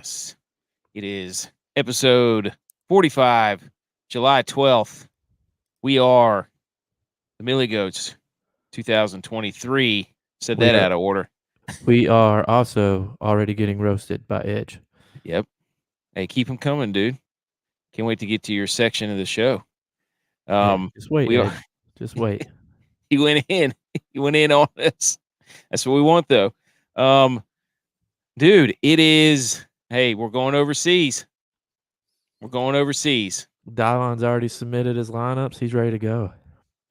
Yes. It is episode 45, July 12th. We are the Millie Goats 2023. Said that out of order. We are also already getting roasted by Edge. Yep. Hey, keep them coming, dude. Can't wait to get to your section of the show. Just wait, we Edge. are, Just wait. he went in. He went in on us. That's what we want, though. Dude, it is. Hey, we're going overseas. We're going overseas. Dylon's already submitted his lineups. He's ready to go.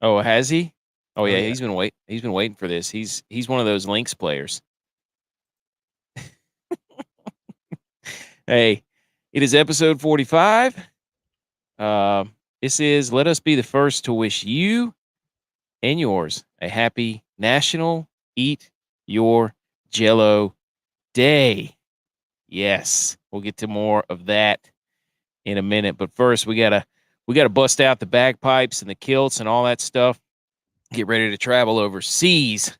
Oh, has he? Oh yeah, yeah. he's been waiting for this. He's one of those Lynx players. Hey, it is episode 45. This is let us be the first to wish you and yours a happy National Eat Your Jello Day. Yes, we'll get to more of that in a minute, but first we gotta bust out the bagpipes and the kilts and all that stuff. Get ready to travel overseas.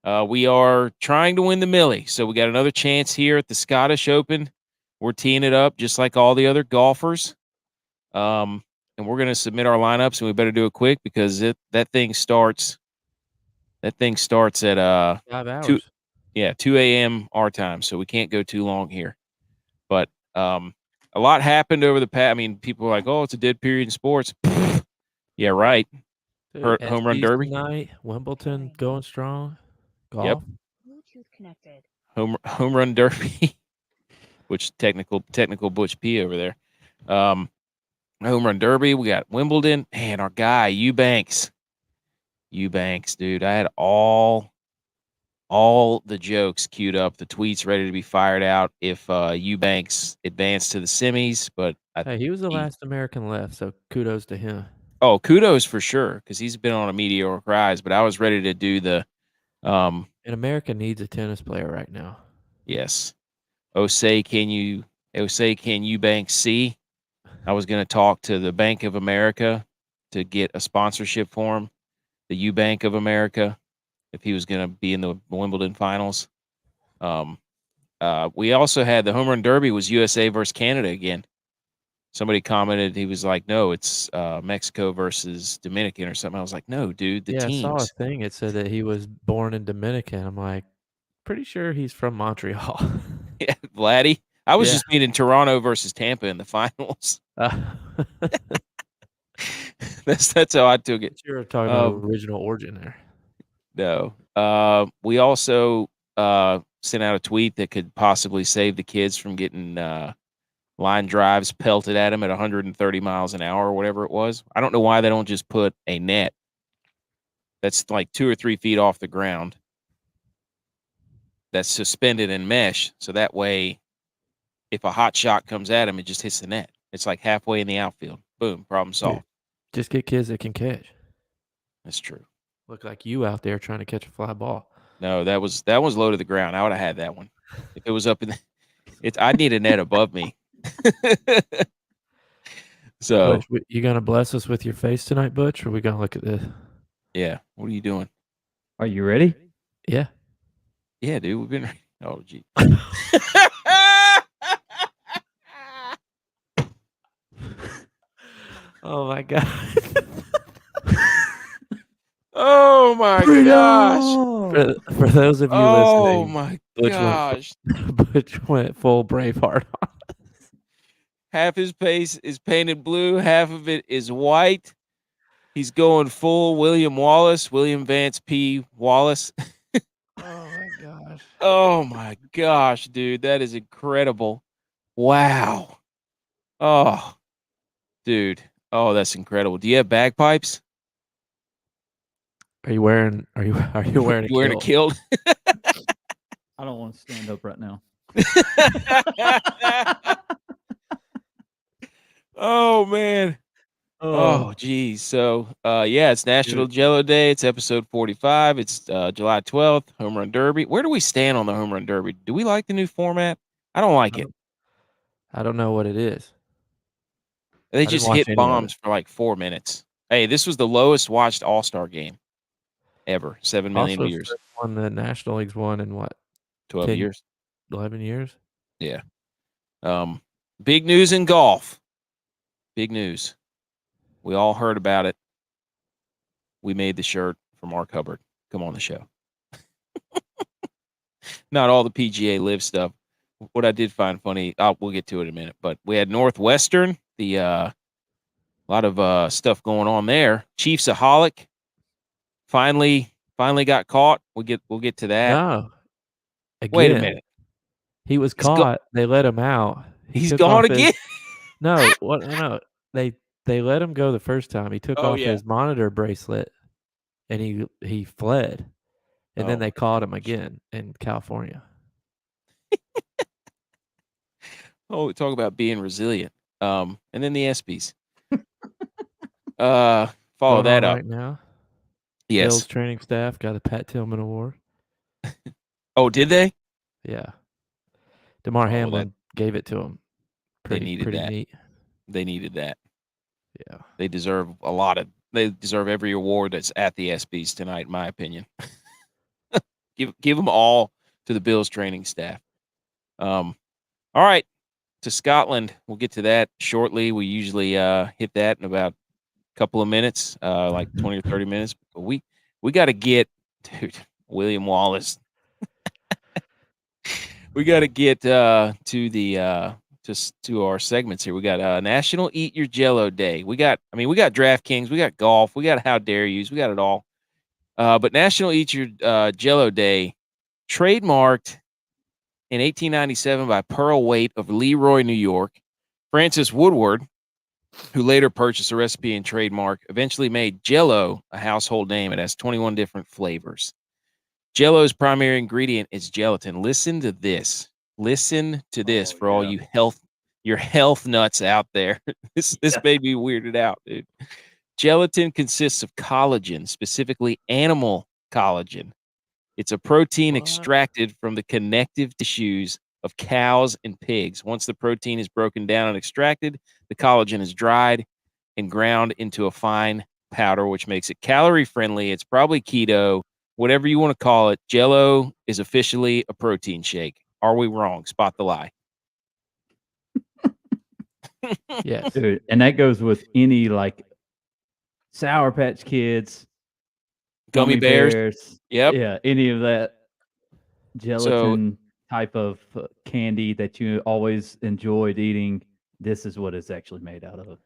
We are trying to win the Millie, so we got another chance here at the Scottish Open. We're teeing it up just like all the other golfers, and we're going to submit our lineups, and we better do it quick because that thing starts at 5 hours. 2 a.m. our time, so we can't go too long here. But a lot happened over the past. I mean, people are like, "Oh, it's a dead period in sports." Yeah, right. Home run derby tonight. Wimbledon going strong. Golf. Yep. Bluetooth connected. Home run derby, which technical Butch P over there. Home run derby. We got Wimbledon and our guy Eubanks. Eubanks, dude. I had all the jokes queued up, the tweets ready to be fired out if Eubanks advanced to the semis. But he was the last American left, so kudos to him. Oh, kudos for sure because he's been on a meteoric rise. But I was ready to do the. And America needs a tennis player right now. Yes. Can Eubanks see? I was going to talk to the Bank of America to get a sponsorship for him, the Bank of America, if he was going to be in the Wimbledon finals. We also had the home run derby was USA versus Canada again. Somebody commented, he was like, no, it's Mexico versus Dominican or something. I was like, no, dude, the teams. I saw a thing. It said that he was born in Dominican. I'm like, pretty sure he's from Montreal. Yeah, Vladdy. I was just meaning Toronto versus Tampa in the finals. That's how I took it. You're talking about original origin there. No. We also sent out a tweet that could possibly save the kids from getting line drives pelted at them at 130 miles an hour or whatever it was. I don't know why they don't just put a net that's like 2 or 3 feet off the ground that's suspended in mesh. So that way, if a hot shot comes at him, it just hits the net. It's like halfway in the outfield. Boom, problem solved. Just get kids that can catch. That's true. Look like you out there trying to catch a fly ball. No, that was low to the ground. I would have had that one. If it was up in I need a net above me. So Butch, you gonna bless us with your face tonight, Butch, or are we gonna look at this? Yeah. What are you doing? Are you ready? Yeah. Yeah, dude. We've been. Oh, gee. Oh my god. Oh my gosh. For those of you listening. Oh my gosh. Butch went full Braveheart on us. Half his face is painted blue, half of it is white. He's going full William Vance P. Wallace. Oh my gosh. Oh my gosh, dude. That is incredible. Wow. Oh, dude. Oh, that's incredible. Do you have bagpipes? Are you wearing a kilt? I don't want to stand up right now. Oh man. Oh geez. So it's National Jello Day. It's episode 45. It's July 12th, home run derby. Where do we stand on the home run derby? Do we like the new format? I don't like it. I don't know what it is. They just hit bombs for like 4 minutes. Hey, this was the lowest watched All-Star game ever. 7 million viewers. Won the National League's won in what? 12 years. 11 years? Yeah. Big news in golf. Big news. We all heard about it. We made the shirt for Mark Hubbard. Come on the show. Not all the PGA Live stuff. What I did find funny, we'll get to it in a minute, but we had Northwestern, a lot of stuff going on there. Chiefsaholic finally got caught. We'll get to that. No. Wait a Again, minute. he was He's go- caught. They let him out. He He's took gone off his- again. No, what? No, they let him go the first time. He took Oh, off yeah. his monitor bracelet, and he fled. And then Oh, they caught him again in California. Oh, talk about being resilient. And then the ESPYs. Follow Going that on up. right now. Yes. Bills training staff got a Pat Tillman Award. Oh, did they? Yeah. DeMar Oh, Hamlin gave it to him. They needed Pretty that. neat. They needed that. Yeah. They deserve they deserve every award that's at the ESPYs tonight, in my opinion. Give them all to the Bills training staff. All right, to Scotland. We'll get to that shortly. We usually hit that in about a couple of minutes, like 20 or 30 minutes. But we got to get, dude, William Wallace. We got to get to our segments here. We got National Eat Your Jello Day. We got DraftKings, we got golf, we got How Dare Yous, we got it all. But National Eat Your Jello Day, trademarked in 1897 by Pearl Waite of Leroy, New York. Francis Woodward, who later purchased the recipe and trademark, eventually made Jello a household name. It has 21 different flavors. Jello's primary ingredient is gelatin. Listen to this. Listen to this for all you health nuts out there. This made me weirded out, dude. Gelatin consists of collagen, specifically animal collagen. It's a protein extracted from the connective tissues of cows and pigs. Once the protein is broken down and extracted, the collagen is dried and ground into a fine powder, which makes it calorie friendly. It's probably keto, whatever you want to call it. Jello is officially a protein shake. Are we wrong? Spot the lie. Yes. Dude, and that goes with any like Sour Patch Kids, Gummy bears. Yep. Yeah, any of that gelatin type of candy that you always enjoyed eating. This is what it's actually made out of.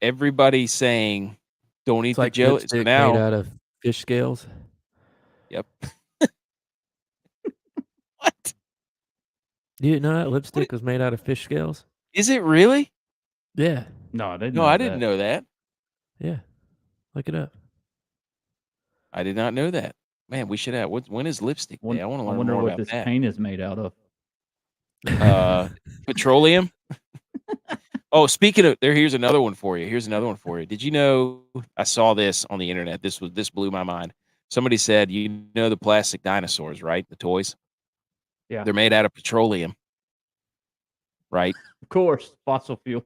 Everybody's saying, don't eat It's the like jelly. lipstick So now, made out of fish scales. Yep. What? You didn't know that lipstick was made out of fish scales? Is it really? Yeah. No, I didn't. No, know I that. didn't know that. Yeah. Look it up. I did not know that. Man, we should have. When is lipstick day? I want to learn wonder more what about this that. paint is made out of. Petroleum. Oh, speaking of, here's another one for you. Did you know? I saw this on the internet. This blew my mind. Somebody said, you know, the plastic dinosaurs, right? The toys. Yeah, They're made out of petroleum, right? of course, fossil fuels.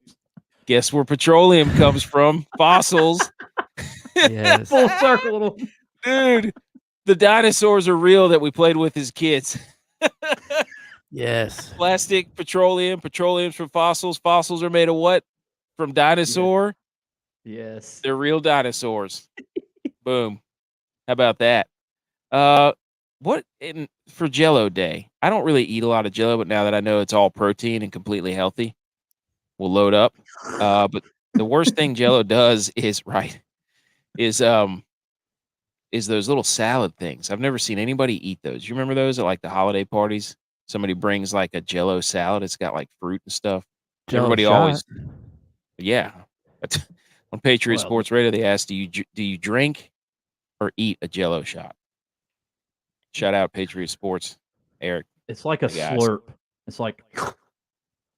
Guess where petroleum comes from? Fossils. Yes. Full circle. Dude, the dinosaurs are real that we played with as kids. Yes. Plastic, petroleum's from fossils. Fossils are made of what? From dinosaur. Yes. They're real dinosaurs. Boom. How about that? For Jello Day? I don't really eat a lot of Jello, but now that I know it's all protein and completely healthy, we'll load up. But the worst thing Jello does is those little salad things. I've never seen anybody eat those. You remember those at like the holiday parties? Somebody brings like a Jello salad. It's got like fruit and stuff. Jello Everybody shot. always, yeah. On Patriot Well, Sports Radio, they asked, do you drink or eat a Jello shot? Shout out Patriot Sports, Eric. It's like a the guys. slurp. It's like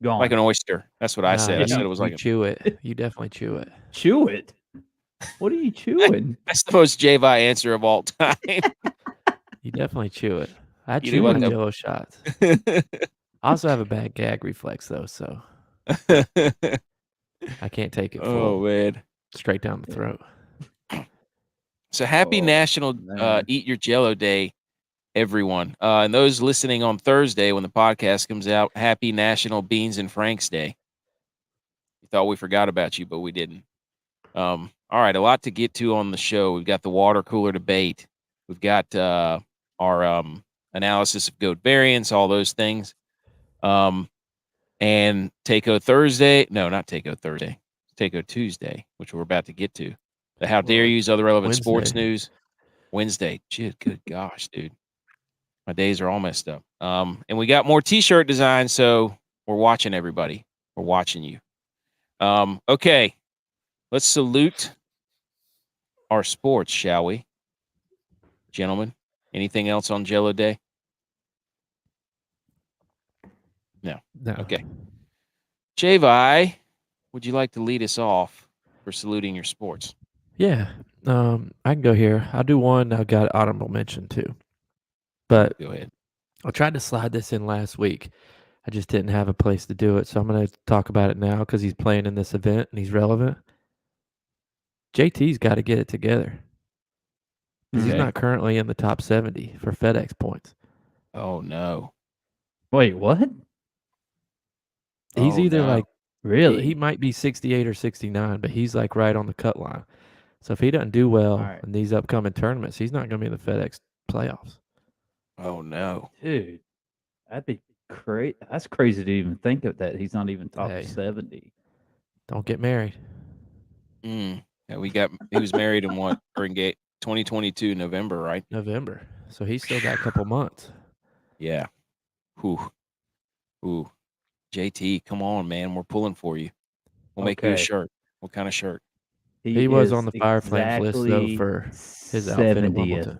gone. Like an oyster. That's what I said. I said it was like chew it. You definitely chew it. Chew it. What are you chewing? that's the most J-Vi answer of all time. You definitely chew it. I You chew do my like that. Jello shots. I also have a bad gag reflex though, so I can't take it Oh full man. straight down the throat. So happy National man. Eat Your Jello Day. everyone. And those listening on Thursday when the podcast comes out, happy National Beans and Franks Day. We thought we forgot about you, but we didn't. All right, a lot to get to on the show. We've got the water cooler debate. We've got our analysis of goat variants, all those things. And Takeo Thursday. No, not Takeo Thursday. Takeo Tuesday, which we're about to get to. The How Dare You's, other relevant sports news. Wednesday. Shit, good gosh, dude. My days are all messed up. And we got more T-shirt designs, so we're watching everybody. We're watching you. Okay. Let's salute our sports, shall we? Gentlemen, anything else on Jello Day? No. Okay. Javi, would you like to lead us off for saluting your sports? Yeah. I can go here. I'll do one. I got honorable mention too. But go ahead. I tried to slide this in last week. I just didn't have a place to do it. So I'm going to talk about it now because he's playing in this event and he's relevant. JT's got to get it together. Because he's not currently in the top 70 for FedEx points. Oh, no. Wait, what? He's either like, really? He might be 68 or 69, but he's like right on the cut line. So if he doesn't do well in these upcoming tournaments, he's not going to be in the FedEx playoffs. Oh, no. Dude, that'd be crazy. That's crazy to even think of that. He's not even top 70. Don't get married. Yeah, he was married in what? Spring Gate 2022 November, right? November. So he's still got a couple months. Yeah. Ooh. JT, come on, man. We're pulling for you. We'll make you a shirt. What kind of shirt? He was on the Fire Flames list, though, for his outfit at Wimbledon.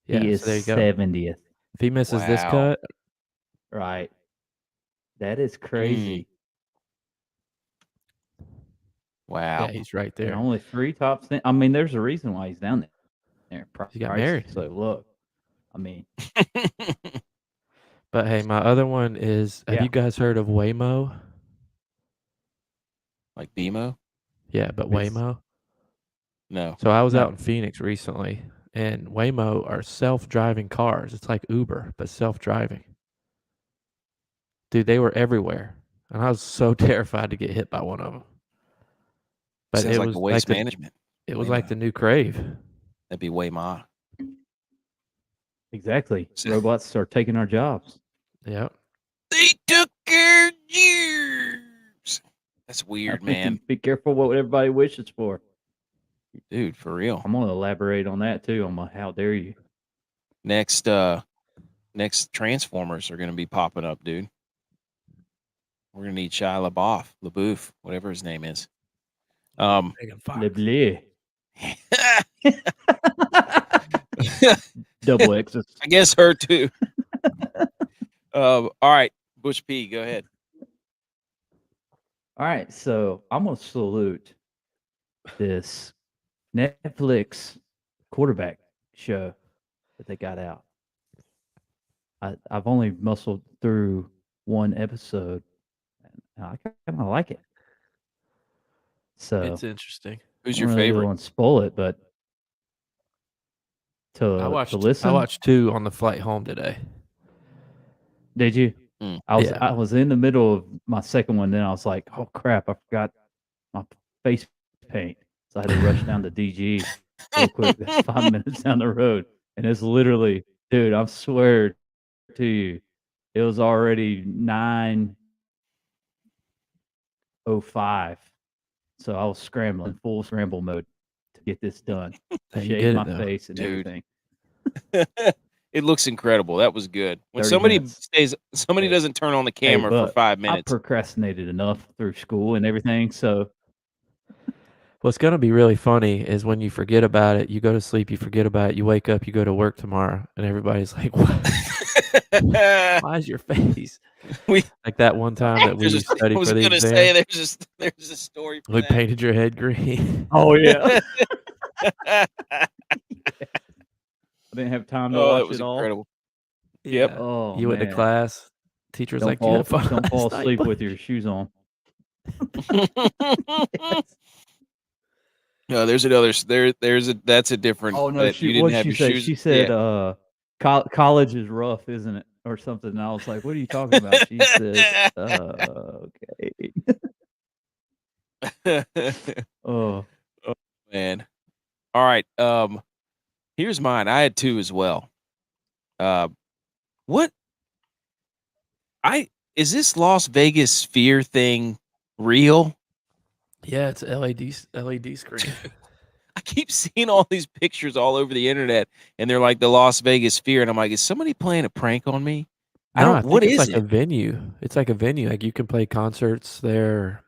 Yeah, he is so there you go. 70th. If he misses this cut. Right. That is crazy. Wow. Yeah, he's right there. And only 3 top 10. I mean, there's a reason why he's down there. He got married. So look, I mean. But hey, my other one is, have you guys heard of Waymo? Like BMO? Yeah, but Waymo? No. So I was out in Phoenix recently, and Waymo are self-driving cars. It's like Uber, but self-driving. Dude, they were everywhere. And I was so terrified to get hit by one of them. But sounds it like was a waste management. It was like the new Crave. That'd be Waymo. Exactly. Robots are taking our jobs. Yep. They took our jobs. That's weird, man. Be careful what everybody wishes for. Dude, for real. I'm going to elaborate on that, too, on my How Dare You. Next Transformers are going to be popping up, dude. We're going to need Shia LaBeouf, whatever his name is. Double X's. I guess her too. All right, Bush P, go ahead. All right, so I'm gonna salute this Netflix quarterback show that they got out. I've only muscled through one episode, and I kind of like it. So it's interesting. Who's your favorite? I won't spoil it, but to listen, I watched 2 on the flight home today. Did you? I was in the middle of my second one. Then I was like, "Oh crap! I forgot my face paint." So I had to rush down to DG real quick. That's 5 minutes down the road, and it's literally, dude. I swear to you, it was already 9:05. So I was scrambling, full scramble mode to get this done. Shave my face and everything. It looks incredible. That was good. When somebody doesn't turn on the camera for 5 minutes. I procrastinated enough through school and everything. So what's going to be really funny is when you forget about it, you go to sleep, you forget about it, you wake up, you go to work tomorrow, and everybody's like, "What? Why is your face?" Like that one time that we studied for the exam. I was going to say there's a story for we that. painted your head green. Oh yeah. I didn't have time to watch that was it all. Incredible. Yep. Yeah. Oh, you went to class. Teacher's don't like, don't fall asleep with your shoes on. No, there's another. That's a different. Oh no, you didn't have your shoes. She said, college is rough, isn't it? Or something. And I was like, what are you talking about? She says, okay. Oh, Man. All right. Here's mine. I had 2 as well. What is this Las Vegas Sphere thing real? Yeah, it's LED screen. I keep seeing all these pictures all over the internet, and they're like the Las Vegas Sphere, and I'm like, is somebody playing a prank on me? No, What think it's is like it? a venue. It's like a venue. Like you can play concerts there.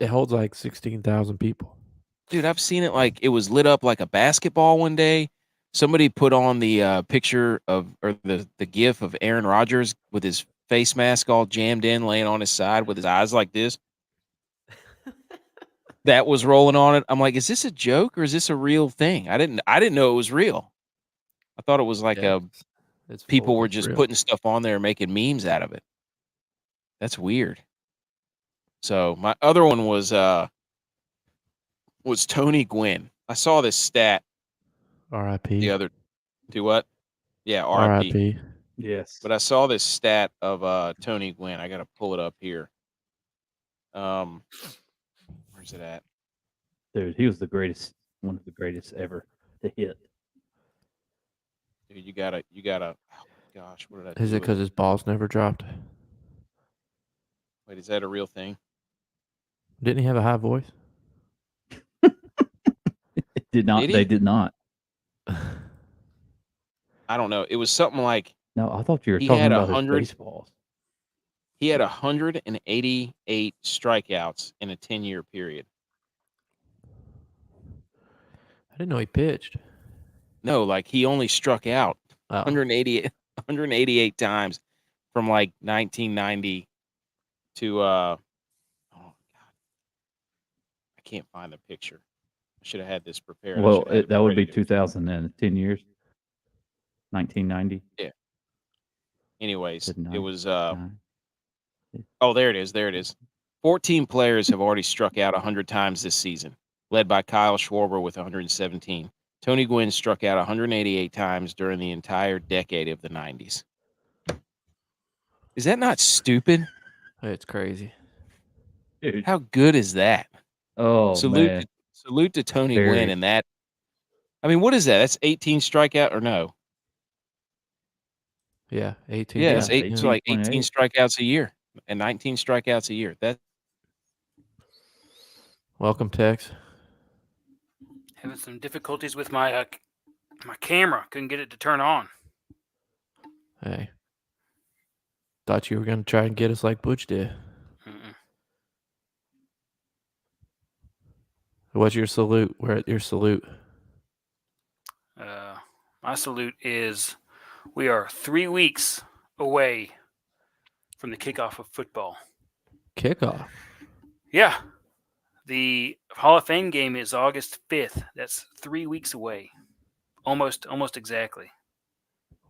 It holds like 16,000 people. Dude, I've seen it like it was lit up like a basketball one day. Somebody put on the picture of or the gif of Aaron Rodgers with his face mask all jammed in, laying on his side with his eyes like this. That was rolling on it. I'm like, is this a joke or is this a real thing? I didn't know it was real. I thought it was like people were just putting stuff on there, making memes out of it. That's weird. So my other one was Tony Gwynn. I saw this stat. R.I.P. The other, do what? Yeah, R.I.P. Yes. But I saw this stat of Tony Gwynn. I got to pull it up here. Where's it at? Dude, he was the greatest, one of the greatest ever to hit. Dude, you gotta. Oh, gosh, what did I do? Is it because his balls never dropped? Wait, is that a real thing? Didn't he have a high voice? It did not. Did he? They did not. I don't know. It was something like No, I thought you were he talking had about 100 his baseballs. he had 188 strikeouts in a 10-year period. I didn't know he pitched. No, like he only struck out 188 times from like 1990 to oh god, I can't find the picture. I should have had this prepared. Well, that would be 2010 years. 1990. Yeah. Anyways, it was Nine. oh, there it is. There it is. 14 players have already struck out 100 times this season, led by Kyle Schwarber with 117. Tony Gwynn struck out 188 times during the entire decade of the 90s. Is that not stupid? It's crazy. Dude. How good is that? Oh, man. Salute to Tony Gwynn and that. I mean, what is that? That's 18 strikeout or no? Yeah, 18. Yeah, it's like 18 strikeouts a year and 19 strikeouts a year. That. Welcome, Tex. Having some difficulties with my my camera. Couldn't get it to turn on. Hey. Thought you were going to try and get us like Butch did. Mm-mm. What's your salute? We're at your salute. My salute is we are 3 weeks away from the kickoff of football. Kickoff? Yeah. The Hall of Fame game is August 5th. That's 3 weeks away. Almost exactly.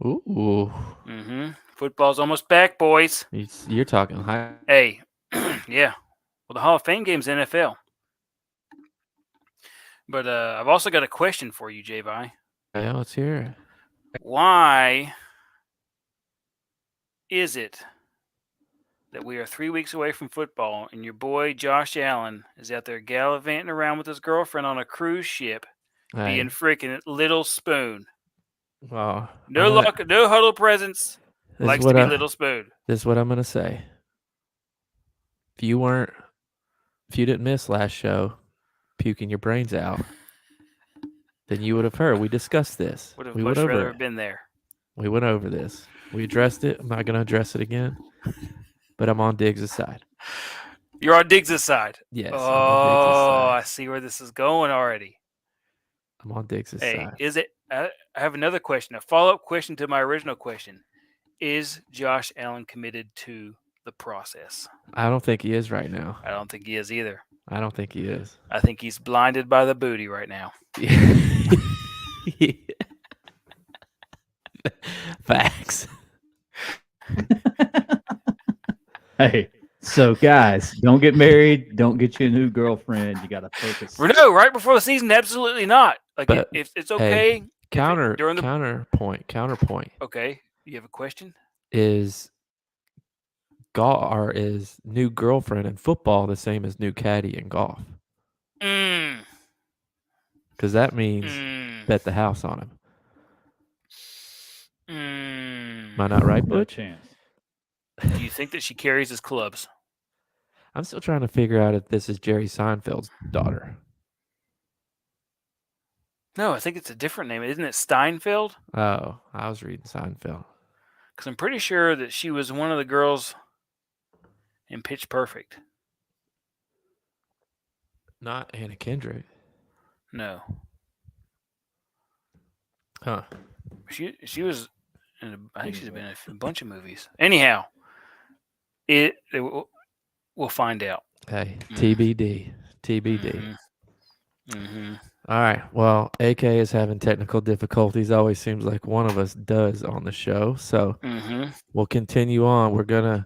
Ooh. Mm-hmm. Football's almost back, boys. You're talking high. Hey, yeah. Well, the Hall of Fame game's NFL. But I've also got a question for you, J-Vi. Yeah, let's hear it. Why is it that we are 3 weeks away from football and your boy Josh Allen is out there gallivanting around with his girlfriend on a cruise ship being freaking Little Spoon? Wow. No huddle presence. Likes to be Little Spoon. This is what I'm going to say. If you didn't miss last show puking your brains out, then you would have heard. We discussed this. Would have much rather have been there. We went over this. We addressed it. I'm not going to address it again, but I'm on Diggs' side. You're on Diggs' side? Yes. Oh, I see where this is going already. I'm on Diggs' side. Is it? I have another question, a follow-up question to my original question. Is Josh Allen committed to the process? I don't think he is right now. I don't think he is either. I don't think he is. I think he's blinded by the booty right now. Facts. Hey, so guys, don't get married. Don't get you a new girlfriend. You got to focus. No, right before the season, absolutely not. Like, if it's okay Counterpoint. Okay, you have a question? Is new girlfriend in football the same as new caddy in golf? Because that means bet the house on him. Am I not right, No Butch? chance. Do you think that she carries his clubs? I'm still trying to figure out if this is Jerry Seinfeld's daughter. No, I think it's a different name. Isn't it Steinfeld? Oh, I was reading Seinfeld. Because I'm pretty sure that she was one of the girls in Pitch Perfect. Not Anna Kendrick. No. Huh. She was I think she's been in a bunch of movies. Anyhow, we'll find out. Hey, TBD. Mm-hmm. All right. Well, AK is having technical difficulties. Always seems like one of us does on the show. So we'll continue on. We're going to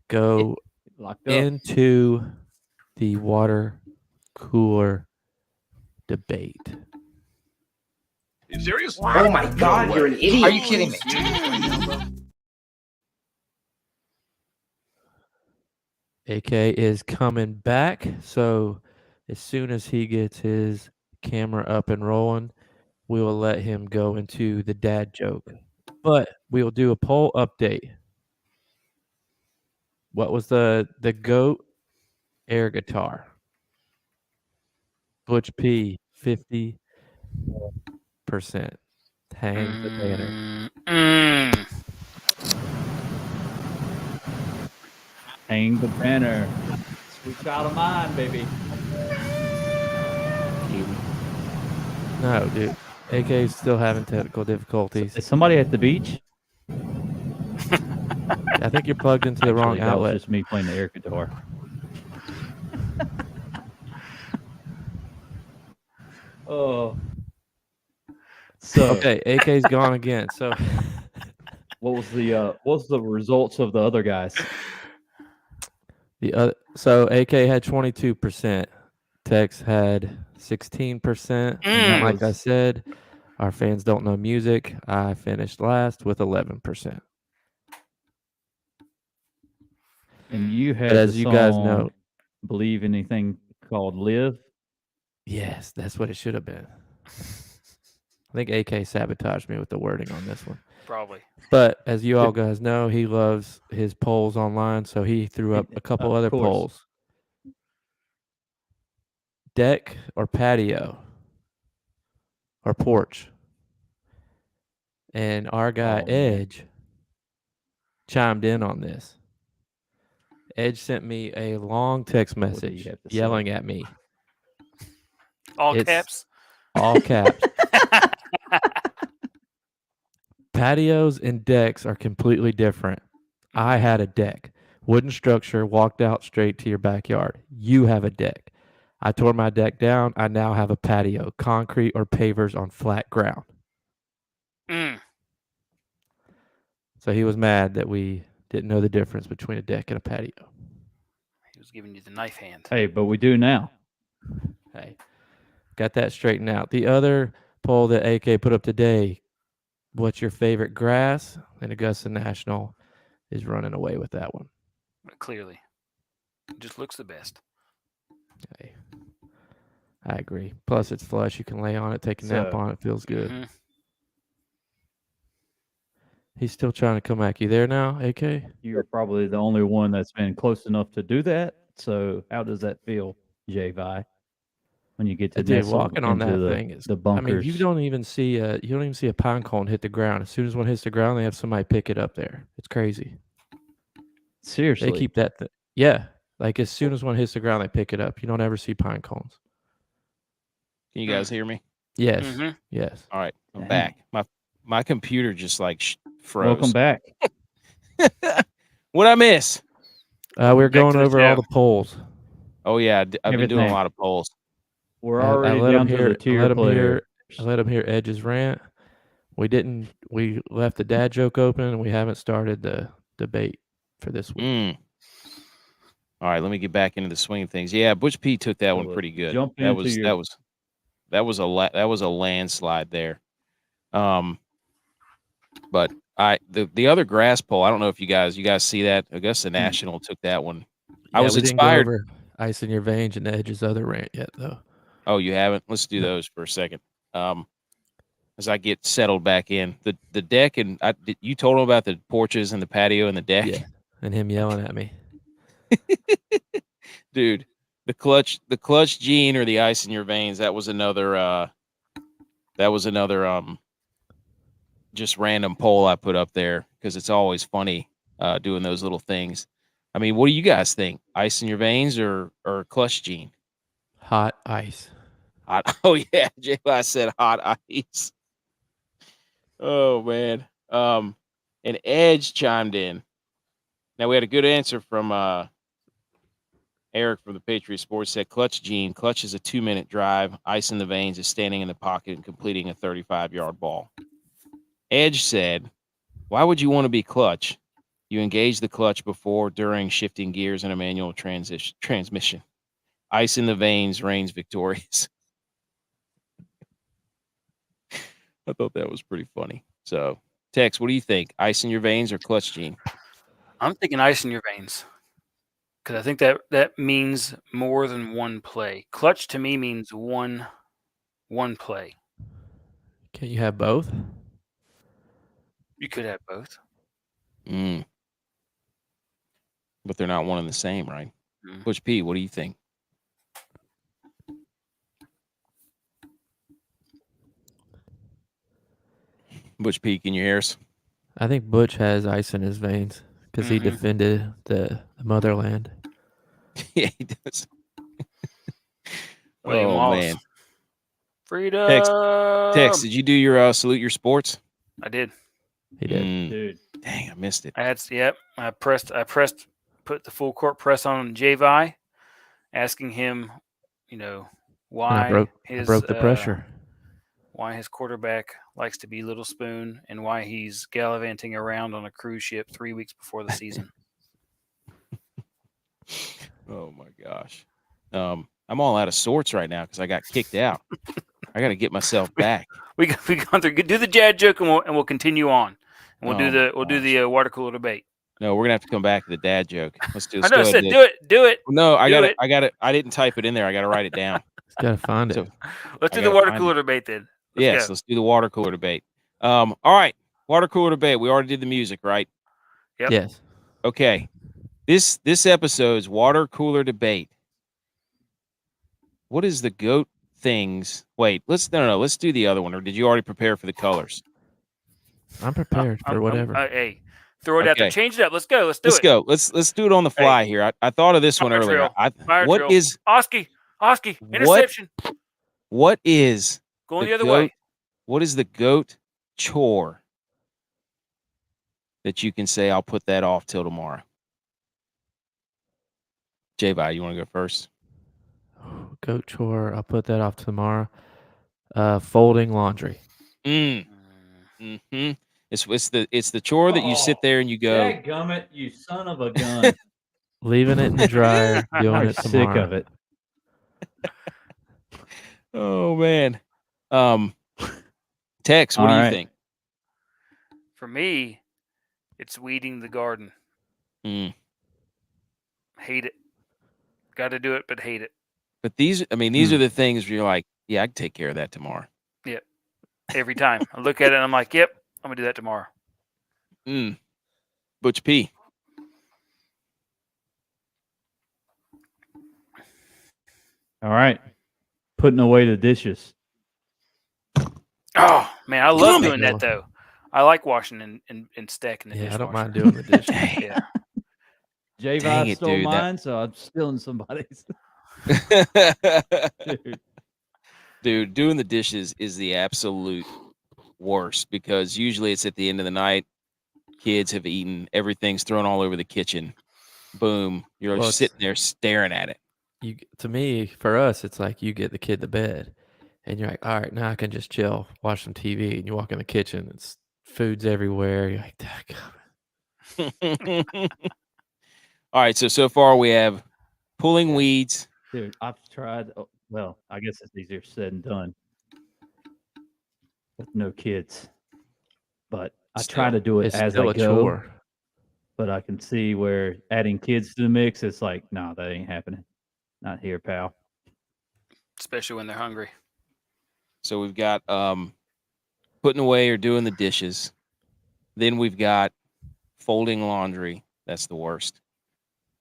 go into the water cooler debate. You serious? Oh my God, you're an idiot. Are you kidding me? AK is coming back. So as soon as he gets his camera up and rolling, we will let him go into the dad joke. But we will do a poll update. What was the GOAT air guitar? Butch P, 50%. Hang the banner. Hang the banner. Sweet child of mine, baby. No, dude. AK is still having technical difficulties. Is somebody at the beach? I think you're plugged into the wrong That outlet. was just me playing the air guitar. Oh. So okay, AK's gone again. So what was the results of the other guys? So AK had 22%. Tex had 16%. And like I said, our fans don't know music. I finished last with 11%. And you had, but as you guys know, Believe Anything called Live? Yes, that's what it should have been. I think AK sabotaged me with the wording on this one. Probably. But as you all guys know, he loves his polls online, so he threw up a couple other polls. Deck or patio or porch. And our guy Edge chimed in on this. Edge sent me a long text message yelling at me. All caps? All caps. Patios and decks are completely different. I had a deck. Wooden structure, walked out straight to your backyard. You have a deck. I tore my deck down. I now have a patio, concrete or pavers on flat ground. So he was mad that we didn't know the difference between a deck and a patio. He was giving you the knife hand. Hey, but we do now. Hey, got that straightened out. The other poll that AK put up today, what's your favorite grass? And Augusta National is running away with that one. Clearly. It just looks the best. Hey, I agree. Plus, it's flush. You can lay on it, take a nap on it. Feels good. He's still trying to come back. You there now, AK? You're probably the only one that's been close enough to do that. So how does that feel, J-Vi? When you get to walking on that thing is the bunkers. I mean, you don't even see a pine cone hit the ground. As soon as one hits the ground, they have somebody pick it up there. It's crazy. Seriously, they keep that. Yeah, like as soon as one hits the ground, they pick it up. You don't ever see pine cones. Can you guys hear me? Yes. Yes. All right, I'm back. My computer just like froze. Welcome back. What'd I miss? We're going over all the polls. Oh yeah, I've been doing a lot of polls. We're already down to the tier player. I let him hear Edge's rant. We left the dad joke open, and we haven't started the debate for this week. All right, let me get back into the swing of things. Yeah, Butch P took that one pretty good. That was a landslide there. But the other grass poll, I don't know if you guys see that. Augusta National took that one. I was inspired. Didn't go over ice in your veins and Edge's other rant yet, though. Oh, you haven't? Let's do those for a second. As I get settled back in the deck, and you told him about the porches and the patio and the deck. Yeah, and him yelling at me. Dude, the clutch gene or the ice in your veins. That was another. Just random poll I put up there because it's always funny doing those little things. I mean, what do you guys think? Ice in your veins or clutch gene? Hot ice. Hot. Oh yeah, I said hot ice. Oh man. And Edge chimed in. Now we had a good answer from Eric from the Patriot Sports. Said clutch gene. Clutch is a 2-minute drive. Ice in the veins is standing in the pocket and completing a 35-yard ball. Edge said, why would you want to be clutch? You engage the clutch before, during shifting gears in a manual transmission. Ice in the veins reigns victorious. I thought that was pretty funny. So, Tex, what do you think? Ice in your veins or clutch gene? I'm thinking ice in your veins because I think that means more than one play. Clutch to me means one play. Can't you have both? You could have both. But they're not one and the same, right? Butch P, what do you think? Butch P, can you hear us? I think Butch has ice in his veins because he defended the motherland. Yeah, he does. William Wallace. Man. Freedom. Tex, did you do your salute your sports? I did. He did. Dude. Dang, I missed it. I pressed, put the full court press on J-Vi, asking him, why I broke the pressure. Why his quarterback likes to be Little Spoon and why he's gallivanting around on a cruise ship 3 weeks before the season. Oh my gosh. I'm all out of sorts right now because I got kicked out. I got to get myself back. We gone through. Do the dad joke and we'll continue on. And we'll do the water cooler debate. No, we're gonna have to come back to the dad joke. Let's do. I know. I said do it. No, I got it. I didn't type it in there. I got to write it down. Got to find it. Let's do the water cooler debate then. Let's do the water cooler debate. All right, water cooler debate. We already did the music, right? Yep. Yes. Okay. This episode's water cooler debate. What is the GOAT things? Wait, let's do the other one. Or did you already prepare for the colors? I'm prepared for whatever. Hey, throw it out there. Change it up. Let's go. Let's go. Let's do it on the fly here. I thought of this one earlier. What is Oski interception? What is going the other way? What is the GOAT chore that you can say I'll put that off till tomorrow? J-Vi, you want to go first? GOAT chore. I'll put that off tomorrow. Folding laundry. Mm-hmm. It's the chore that you sit there and you go, dadgummit, you son of a gun. Leaving it in the dryer, doing it tomorrow. Sick of it. Oh man. Tex, what do you think? For me, it's weeding the garden. Hate it. Got to do it, but hate it. But these are the things where you're like, yeah, I can take care of that tomorrow. Yep. Every time I look at it, I'm like, yep, I'm gonna do that tomorrow. Butch P. All right. Putting away the dishes. Oh man, I love doing that though. I like washing and stacking the dishwasher. I don't mind doing the dishes. Yeah. J-Vi stole mine, so I'm stealing somebody's. Dude, doing the dishes is the absolute worst because usually it's at the end of the night. Kids have eaten. Everything's thrown all over the kitchen. Boom. You're just sitting there staring at it. To me, for us, it's like you get the kid to bed and you're like, all right, now I can just chill, watch some TV. And you walk in the kitchen, it's food's everywhere. You're like, all right. So far we have pulling weeds. Dude, I've tried. Well, I guess it's easier said than done. with no kids. But I Still, try to do it It's as still I a go. chore. But I can see where adding kids to the mix, it's like, no, that ain't happening. Not here, pal. Especially when they're hungry. So we've got putting away or doing the dishes. Then we've got folding laundry. That's the worst.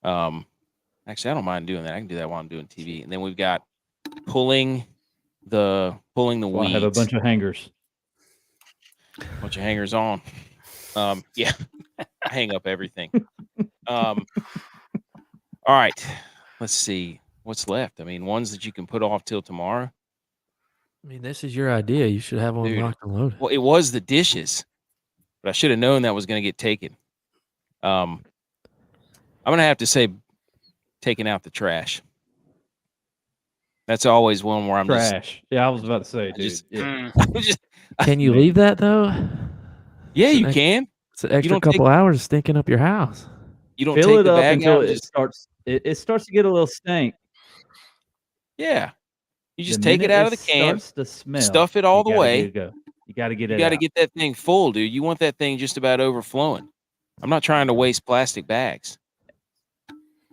Actually, I don't mind doing that. I can do that while I'm doing TV. And then we've got pulling the Well, weeds. I have a bunch of hangers. Bunch of hangers on. Yeah, I hang up everything. All right, let's see what's left. I mean, ones that you can put off till tomorrow. I mean, this is your idea. You should have one Dude. locked and loaded. Well, it was the dishes, but I should have known that was going to get taken. I'm going to have to say taking out the trash. That's always one where I'm Trash. Yeah, I was about to say, dude. Can you leave that though? Yeah, you can. It's an extra couple hours stinking up your house. You don't fill take it the up bag until out. it starts. It starts to get a little stank. Yeah, you just The take it minute out of the can, starts to smell, stuff it all the way. You got to get You it got to out. get that thing full, dude. You want that thing just about overflowing. I'm not trying to waste plastic bags.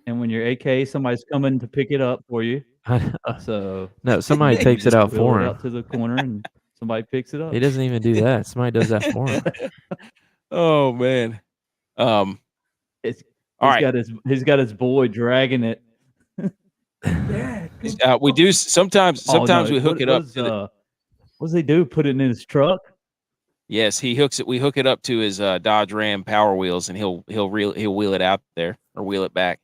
And when you're AK, somebody's coming to pick it up for you. So no, somebody takes it out for him. Out to the corner and somebody picks it up. He doesn't even do that. Somebody does that for him. Oh man. He's got his boy dragging it. We do sometimes. Sometimes we hook it up. What does he do? Put it in his truck? Yes, he hooks it. We hook it up to his Dodge Ram Power Wheels, and he'll wheel it out there or wheel it back.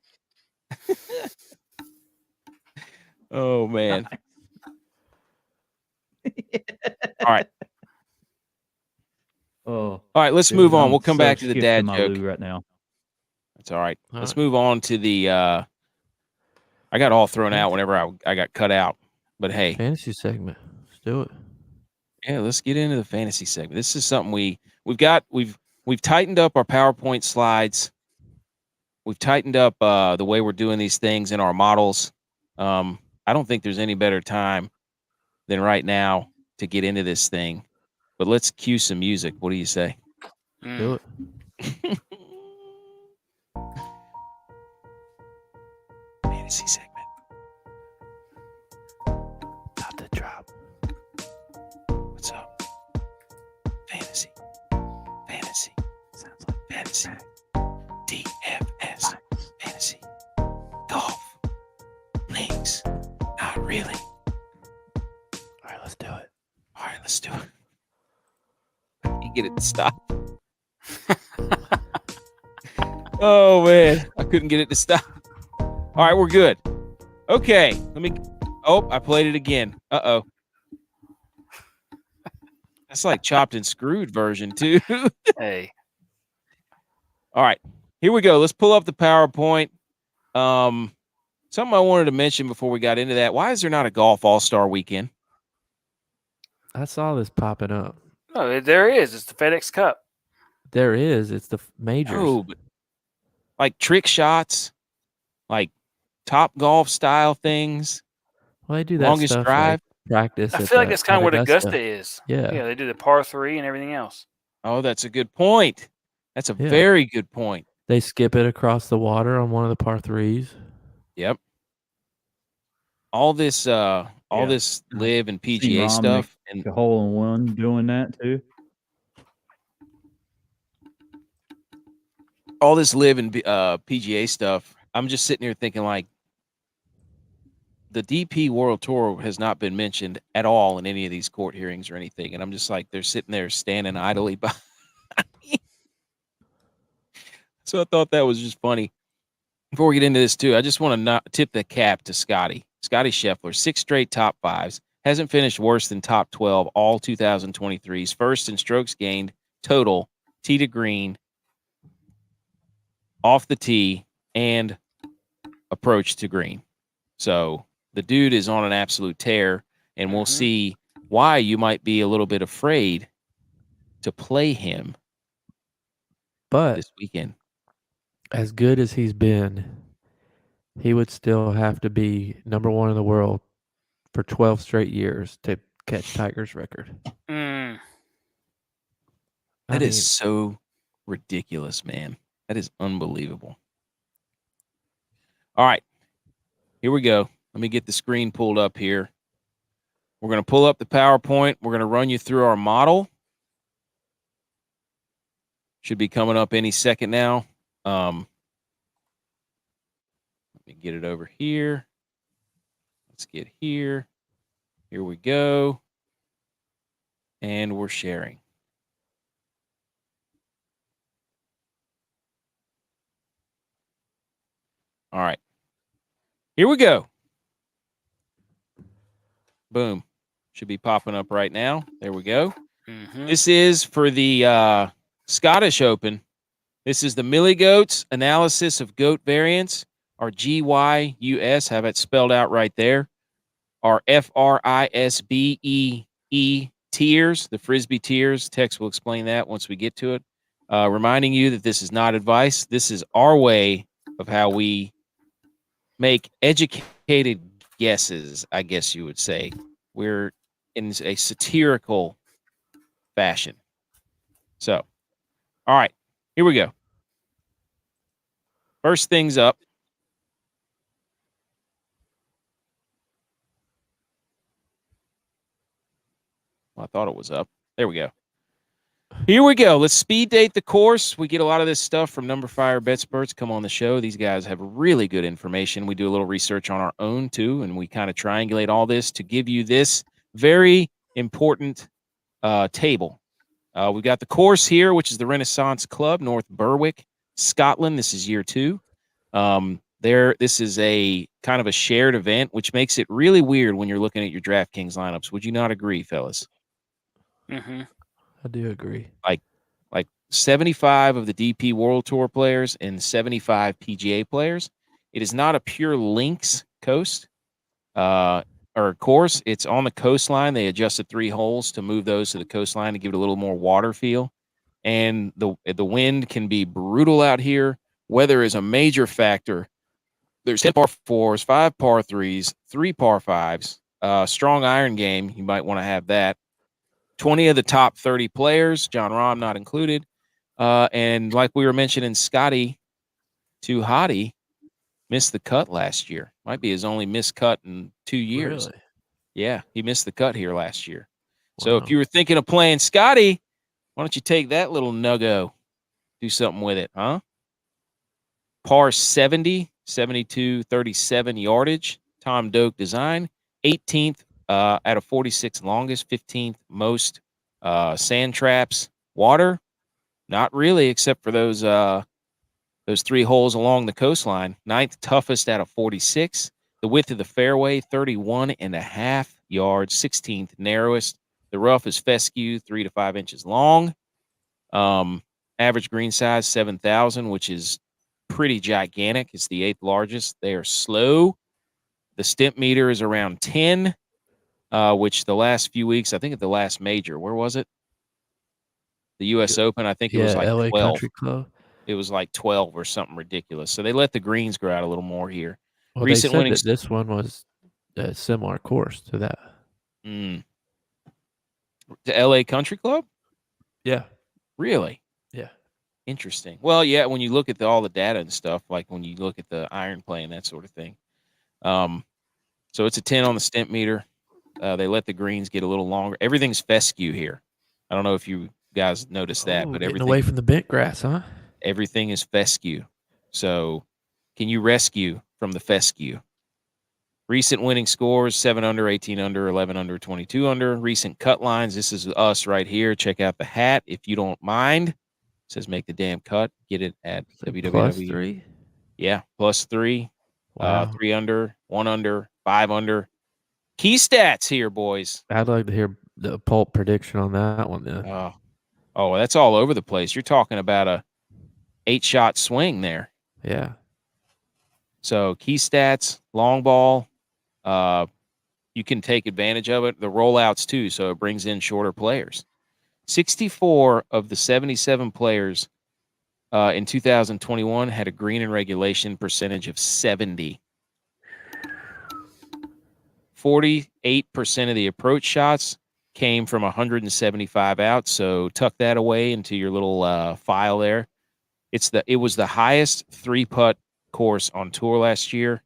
Oh man. All right. All right. Let's move on. We'll come back to the dad joke right now. That's all right. Let's move on to the. I got all thrown out whenever I got cut out, but hey, fantasy segment. Let's do it. Yeah, let's get into the fantasy segment. This is something we've tightened up our PowerPoint slides. We've tightened up the way we're doing these things in our models. I don't think there's any better time than right now to get into this thing. But let's cue some music. What do you say? Do it. Fantasy segment. About to drop. What's up? Fantasy. Sounds like fantasy. DFS. Fantasy. Golf. Links. Not really. All right, let's do it. I can't get it to stop. Oh man, I couldn't get it to stop. All right, we're good. Okay, I played it again. Uh-oh. That's like chopped and screwed version too. Hey. All right, here we go. Let's pull up the PowerPoint. Something I wanted to mention before we got into that. Why is there not a golf all-star weekend? I saw this popping up. No, there is. It's the FedEx Cup. There is. It's the majors. No, but like trick shots, like top golf style things. Well, they do that longest stuff, drive. Like practice. I feel like that's kind of what Augusta is. Yeah. Yeah, they do the par 3 and everything else. Oh, that's a good point. That's a very good point. They skip it across the water on one of the par 3s. Yep. All this live and PGA stuff and a hole in one doing that too. All this live and PGA stuff. I'm just sitting here thinking like the DP World Tour has not been mentioned at all in any of these court hearings or anything, and I'm just like they're sitting there standing idly by. So I thought that was just funny. Before we get into this too, I just want to tip the cap to Scotty Scheffler. 6 straight top 5s. Hasn't finished worse than top 12 all 2023s. First in strokes gained total, tee to green, off the tee, and approach to green. So the dude is on an absolute tear, and we'll see why you might be a little bit afraid to play him this weekend. As good as he's been, he would still have to be number 1 in the world for 12 straight years to catch Tiger's record. That is so ridiculous, man. That is unbelievable. All right. Here we go. Let me get the screen pulled up here. We're going to pull up the PowerPoint. We're going to run you through our model. Should be coming up any second now. Let me get it over here. Let's get here. Here we go. And we're sharing. All right. Here we go. Boom. Should be popping up right now. There we go. Mm-hmm. This is for the Scottish Open. This is the Millie Goats analysis of goat variants. Our GYUS, have it spelled out right there. Our FRISBEE tiers, the Frisbee tiers. Tex will explain that once we get to it. Reminding you that this is not advice. This is our way of how we make educated guesses, I guess you would say. We're in a satirical fashion. So, all right, here we go. First things up. Well, I thought it was up. There we go. Here we go. Let's speed date the course. We get a lot of this stuff from Number Fire BetSperts. Come on the show. These guys have really good information. We do a little research on our own, too, and we kind of triangulate all this to give you this very important table. We've got the course here, which is the Renaissance Club, North Berwick, Scotland. This is year 2. This is a kind of a shared event, which makes it really weird when you're looking at your DraftKings lineups. Would you not agree, fellas? Mm-hmm. I do agree. Like 75 of the DP World Tour players and 75 PGA players. It is not a pure links coast or course. It's on the coastline. They adjusted 3 holes to move those to the coastline to give it a little more water feel. And the wind can be brutal out here. Weather is a major factor. There's 10 par 4s, 5 par 3s, 3 par 5s. Strong iron game. You might want to have that. 20 of the top 30 players, John Rahm not included. And like we were mentioning, Scotty Too Hottie missed the cut last year. Might be his only missed cut in 2 years. Really? Yeah, he missed the cut here last year. Wow. So if you were thinking of playing Scotty, why don't you take that little nuggo, do something with it, huh? Par 70, 72, 37 yardage, Tom Doak design, 18th out of 46 longest, 15th most sand traps, water, not really, except for those 3 holes along the coastline. 9th toughest out of 46. The width of the fairway, 31.5 yards, 16th narrowest. The rough is fescue, 3 to 5 inches long. Average green size, 7,000, which is pretty gigantic. It's the 8th largest. They are slow. The stimp meter is around 10, which the last few weeks, I think at the last major, where was it? The U.S. Open, I think it was like LA 12. Country Club. It was like 12 or something ridiculous. So they let the greens grow out a little more here. Well, Recent they said winnings. that this one was a similar course to that. To LA Country Club? Yeah. Really? Yeah. Interesting. Well, yeah, when you look at all the data and stuff, like when you look at the iron play and that sort of thing. So it's a 10 on the stimp meter. They let the greens get a little longer. Everything's fescue here. I don't know if you guys noticed that, but getting everything away from the bent grass, huh? Everything is fescue. So can you rescue from the fescue? Recent winning scores, 7 under, 18 under, 11 under, 22 under. Recent cut lines, this is us right here. Check out the hat if you don't mind. It says make the damn cut. Get it at www. +3? Yeah, +3. Wow. 3 under, 1 under, 5 under. Key stats here, boys. I'd like to hear the pulp prediction on that one then. Oh, that's all over the place. You're talking about a 8-shot swing there. Yeah. So key stats, long ball, you can take advantage of it. The rollouts too, so it brings in shorter players. 64 of the 77 players in 2021 had a green in regulation percentage of 70. 48% of the approach shots came from 175 out. So tuck that away into your little file there. It was the highest 3-putt course on tour last year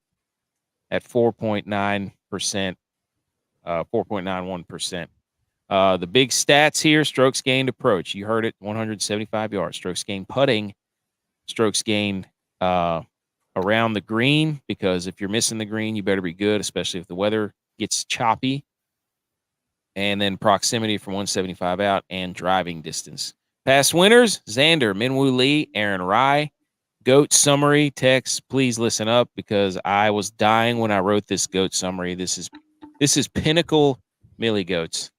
at 4.9%, 4.91%. The big stats here: strokes gained approach. You heard it, 175 yards. Strokes gained putting. Strokes gained around the green, because if you're missing the green, you better be good, especially if the weather gets choppy. And then proximity from 175 out and driving distance. Past winners: Xander, Minwoo Lee, Aaron Rai. GOAT summary text, please listen up, because I was dying when I wrote this GOAT summary. This is pinnacle Millie Goats.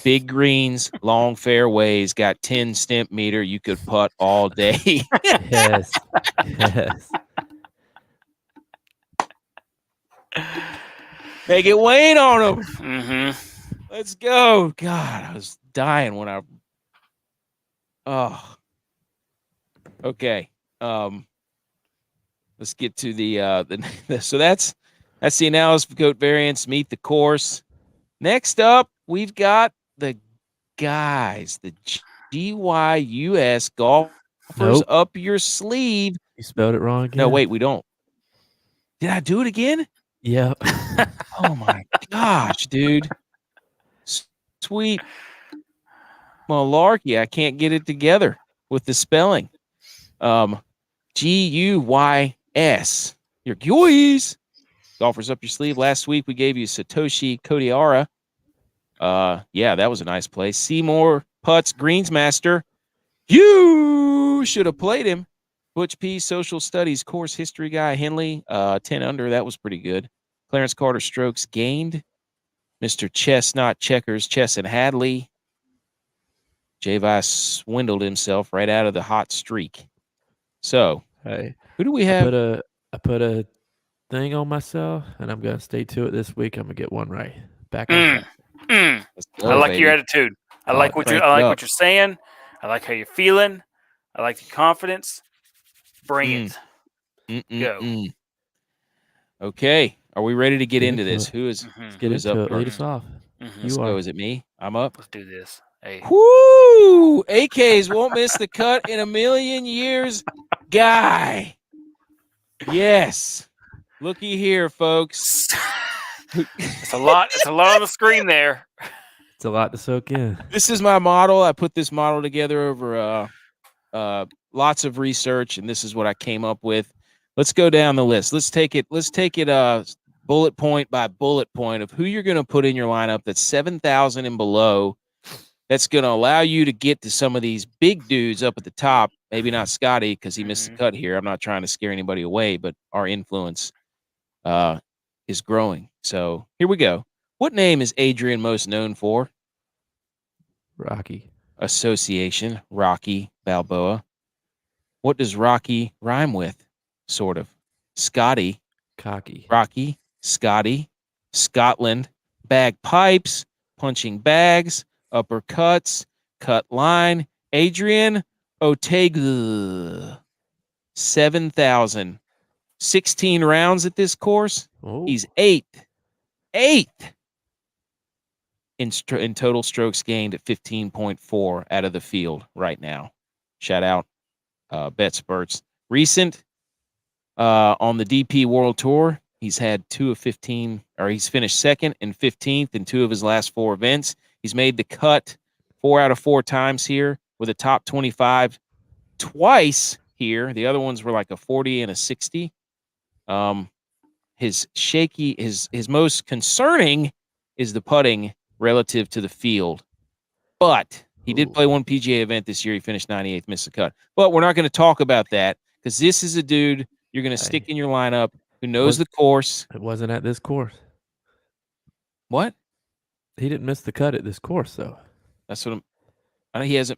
Big greens, long fairways, got 10 stimp meter. You could putt all day. Yes. Yes. Make it Wayne on them. Mm-hmm. Let's go. God, I was dying when I. Oh. Okay. Let's get to the so that's the analysis of GOAT variants. Meet the course. Next up, we've got the guys, the GYUS golfers up your sleeve. You spelled it wrong again. No, wait, we don't. Did I do it again? Yeah. Oh my gosh, dude. Sweet malarkey. I can't get it together with the spelling. GUYS. Your guys. Golfers up your sleeve. Last week we gave you Satoshi Kodiara. Yeah, that was a nice play. Seymour Putts, Greensmaster. You should have played him. Butch P, Social Studies course history guy. Henley, 10 under. That was pretty good. Clarence Carter, strokes gained. Mr. Chestnut Checkers, Chess and Hadley. J. Vice swindled himself right out of the hot streak. So, hey, who do we have? I put a thing on myself, and I'm gonna stay to it this week. I'm gonna get one right. Back on track. Go, I like baby. your attitude. I like what you're saying. I like how you're feeling. I like your confidence. Bring it. Go. Okay. Are we ready to get into this? Who is get into up it? Lead first? us off. Let's go. Is it me? I'm up. Let's do this. Hey. Woo! AKs won't miss the cut in a million years. Guy. Yes. Looky here, folks. It's a lot. It's a lot on the screen there. It's a lot to soak in. This is my model. I put this model together over lots of research, and this is what I came up with. Let's go down the list. Let's take it bullet point by bullet point of who you're going to put in your lineup that's 7,000 and below. That's going to allow you to get to some of these big dudes up at the top. Maybe not Scotty, because he missed the cut here. I'm not trying to scare anybody away, but our influence is growing. So here we go. What name is Adrian most known for? Rocky. Association, Rocky Balboa. What does Rocky rhyme with? Sort of. Scotty. Cocky. Rocky. Scotty. Scotland. Bagpipes. Punching bags. Uppercuts. Cut line. Adrian Otega. 7,000. 16 rounds at this course. Oh. He's eighth in total strokes gained at 15.4 out of the field right now. Shout out Bet Spurts. Recent on the DP World Tour, he's had 2 of 15, or he's finished second and 15th in 2 of his last 4 events. He's made the cut 4 out of 4 times here with a top 25 twice here. The other ones were like a 40 and a 60. His most concerning is the putting relative to the field. But he did play one PGA event this year. He finished 98th, missed the cut. But we're not going to talk about that, because this is a dude you're going to stick in your lineup who knows the course. It wasn't at this course. What? He didn't miss the cut at this course, though. That's what he hasn't.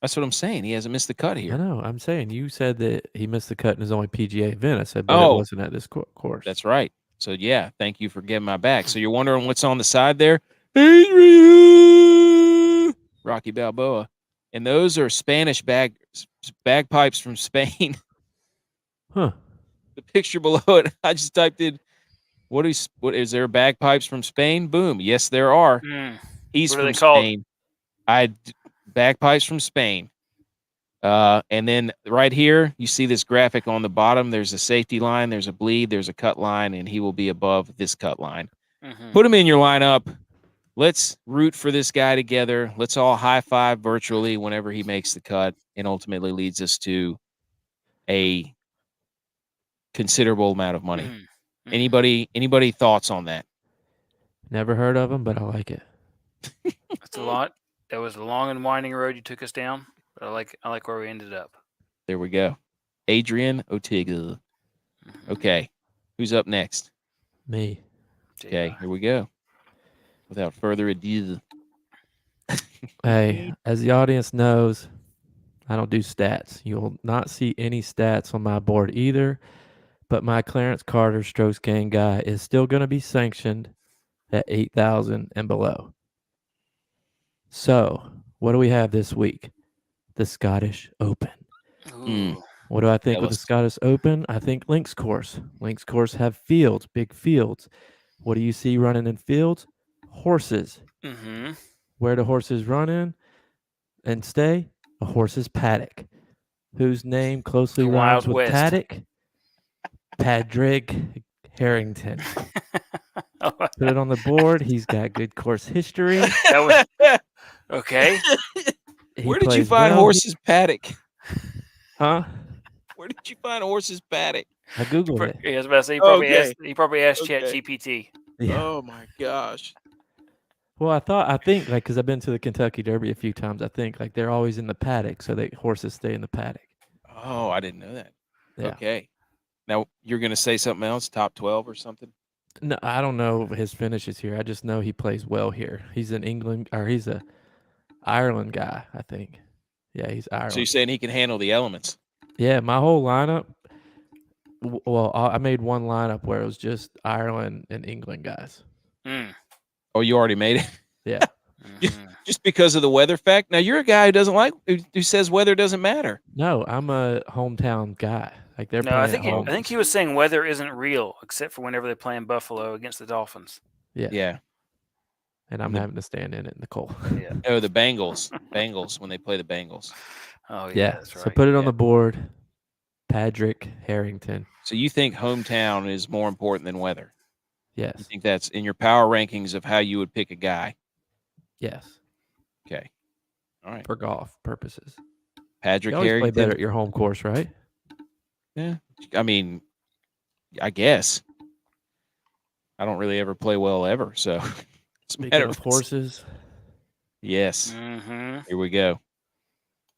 That's what I'm saying. He hasn't missed the cut here. I know. I'm saying you said that he missed the cut in his only PGA event. I said, but it wasn't at this course. That's right. So, yeah, thank you for getting my back. So you're wondering what's on the side there? Adrian! Rocky Balboa. And those are Spanish bagpipes from Spain. Huh. The picture below it, I just typed in, what is there bagpipes from Spain? Boom. Yes, there are. He's What are from they called? Spain. Bagpipes from Spain. And then right here, you see this graphic on the bottom. There's a safety line, there's a bleed, there's a cut line, and he will be above this cut line. Put him in your lineup. Let's root for this guy together. Let's all high five virtually whenever he makes the cut, and ultimately leads us to a considerable amount of money. Anybody thoughts on that? Never heard of him, but I like it. That's a lot. That was a long and winding road you took us down, but I like where we ended up. There we go. Adrian Ortega. Okay. Who's up next? Me. Okay, here we go. Without further ado. Hey, as the audience knows, I don't do stats. You'll not see any stats on my board either, but my Clarence Carter Strokes Gain guy is still going to be sanctioned at 8,000 and below. So, what do we have this week? The Scottish Open. What do I think with the Scottish Open? I think links course. Links course have fields, big fields. What do you see running in fields? Horses. Where do horses run in and stay? A horse's paddock. Whose name closely rhymes with paddock? Patrick Harrington. Put it on the board. He's got good course history. Okay. Where did you find horse's paddock? Huh? Where did you find horse's paddock? I Googled it. Yeah, I was about to say, he probably asked ChatGPT. Yeah. Oh my gosh. Well, I think because I've been to the Kentucky Derby a few times, I think like they're always in the paddock, so horses stay in the paddock. Oh, I didn't know that. Yeah. Okay. Now you're going to say something else, top 12 or something? No, I don't know his finishes here. I just know he plays well here. He's an he's a Ireland guy, I think. Yeah, he's Ireland. So you're saying he can handle the elements? Yeah, my whole lineup. Well, I made one lineup where it was just Ireland and England guys. Oh, you already made it? Yeah. Just because of the weather fact? Now, you're a guy who says weather doesn't matter. No, I'm a hometown guy. Like they're playing at home. I think he was saying weather isn't real, except for whenever they play in Buffalo against the Dolphins. Yeah. And I'm having to stand in it in the cold. Yeah. Oh, the Bengals, when they play the Bengals. Oh, yeah. That's right. So put it on the board. Patrick Harrington. So you think hometown is more important than weather? Yes. You think that's in your power rankings of how you would pick a guy? Yes. Okay. All right. For golf purposes. Patrick you always Harrington. Play better at your home course, right? Yeah. I mean, I guess. I don't really ever play well ever, so. Speaking of horses. Yes. Here we go.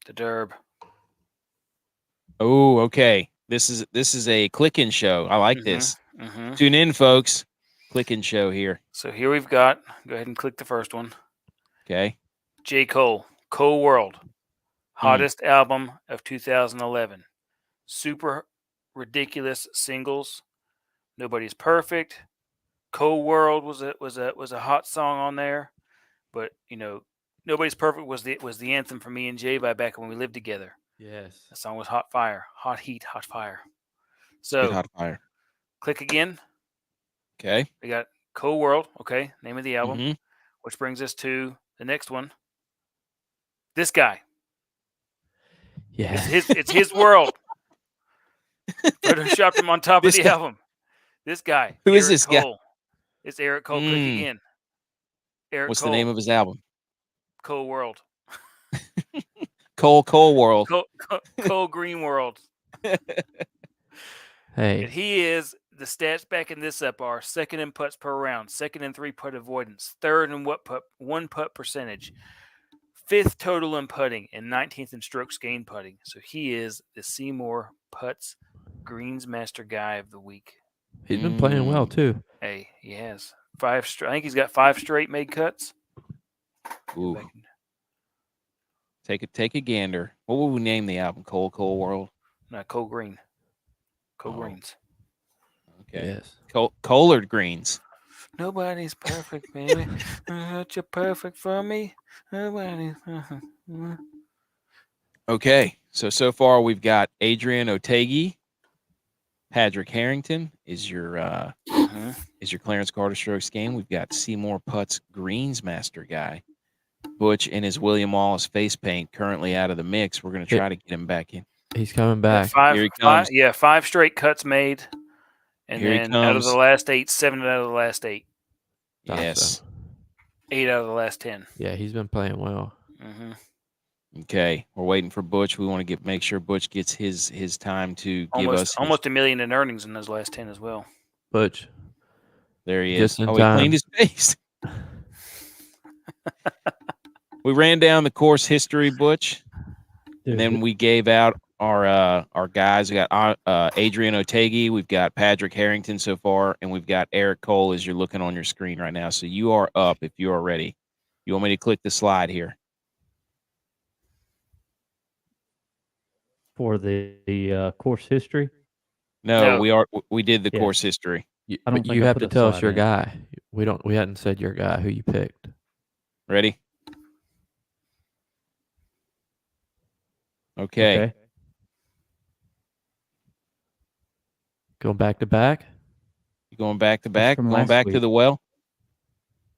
The Derb. Oh, okay. This is a click-in show. I like this. Tune in, folks. Click-in show here. So here we've got. Go ahead and click the first one. Okay. J. Cole. Cole World. Hottest album of 2011. Super ridiculous singles. Nobody's Perfect. Cole World was a hot song on there, but Nobody's Perfect was the anthem for me and Jay back when we lived together. Yes. The song was Hot Fire. Hot Heat, Hot Fire. So Hot Fire. Click again. Okay. We got Cole World, okay, name of the album, which brings us to the next one. This guy. Yeah. It's his world. Photoshopped him on top of the album. This guy. Who is this guy? It's Eric Cole. Click again. Eric What's Cole. the name of his album? Cole World. Cole World. Cole Green World. Hey. And he is, the stats backing this up are second in putts per round, second in 3-putt avoidance, third in 1-putt percentage, fifth total in putting, and 19th in strokes gained putting. So he is the Seymour Putts Greens Master Guy of the Week. He's been playing well too. Hey, he has. I think he's got 5 straight made cuts. Ooh. Take a gander. What would we name the album? Cole World? No, Cole Green. Cole Greens. Okay. Yes. Colored greens. Nobody's perfect, baby. But you're perfect for me. Nobody's perfect. Okay. So far we've got Adrian Ortega. Patrick Harrington is your is your Clarence Carter Strokes game. We've got Seymour Putts Greensmaster guy. Butch and his William Wallace face paint currently out of the mix. We're going to try to get him back in. He's coming back. Here he comes. 5 straight cuts made. And Here then he comes. out of the last 8, 7 out of the last 8. Yes. So. 8 out of the last 10. Yeah, he's been playing well. Okay, we're waiting for Butch. We want to make sure Butch gets his time to give us almost $1 million in earnings in those last 10 as well. Butch. There he Just is. in He time. cleaned his face. We ran down the course history, Butch, and then we gave out our guys. We got Adrian Otegi. We've got Patrick Harrington so far, and we've got Eric Cole as you're looking on your screen right now. So you are up if you are ready. You want me to click the slide here? For the course history? No, we did the course history. But you have to tell us your guy. We hadn't said your guy who you picked. Ready? Okay. Going back to back? You going back to back? from Going last back to week. the well?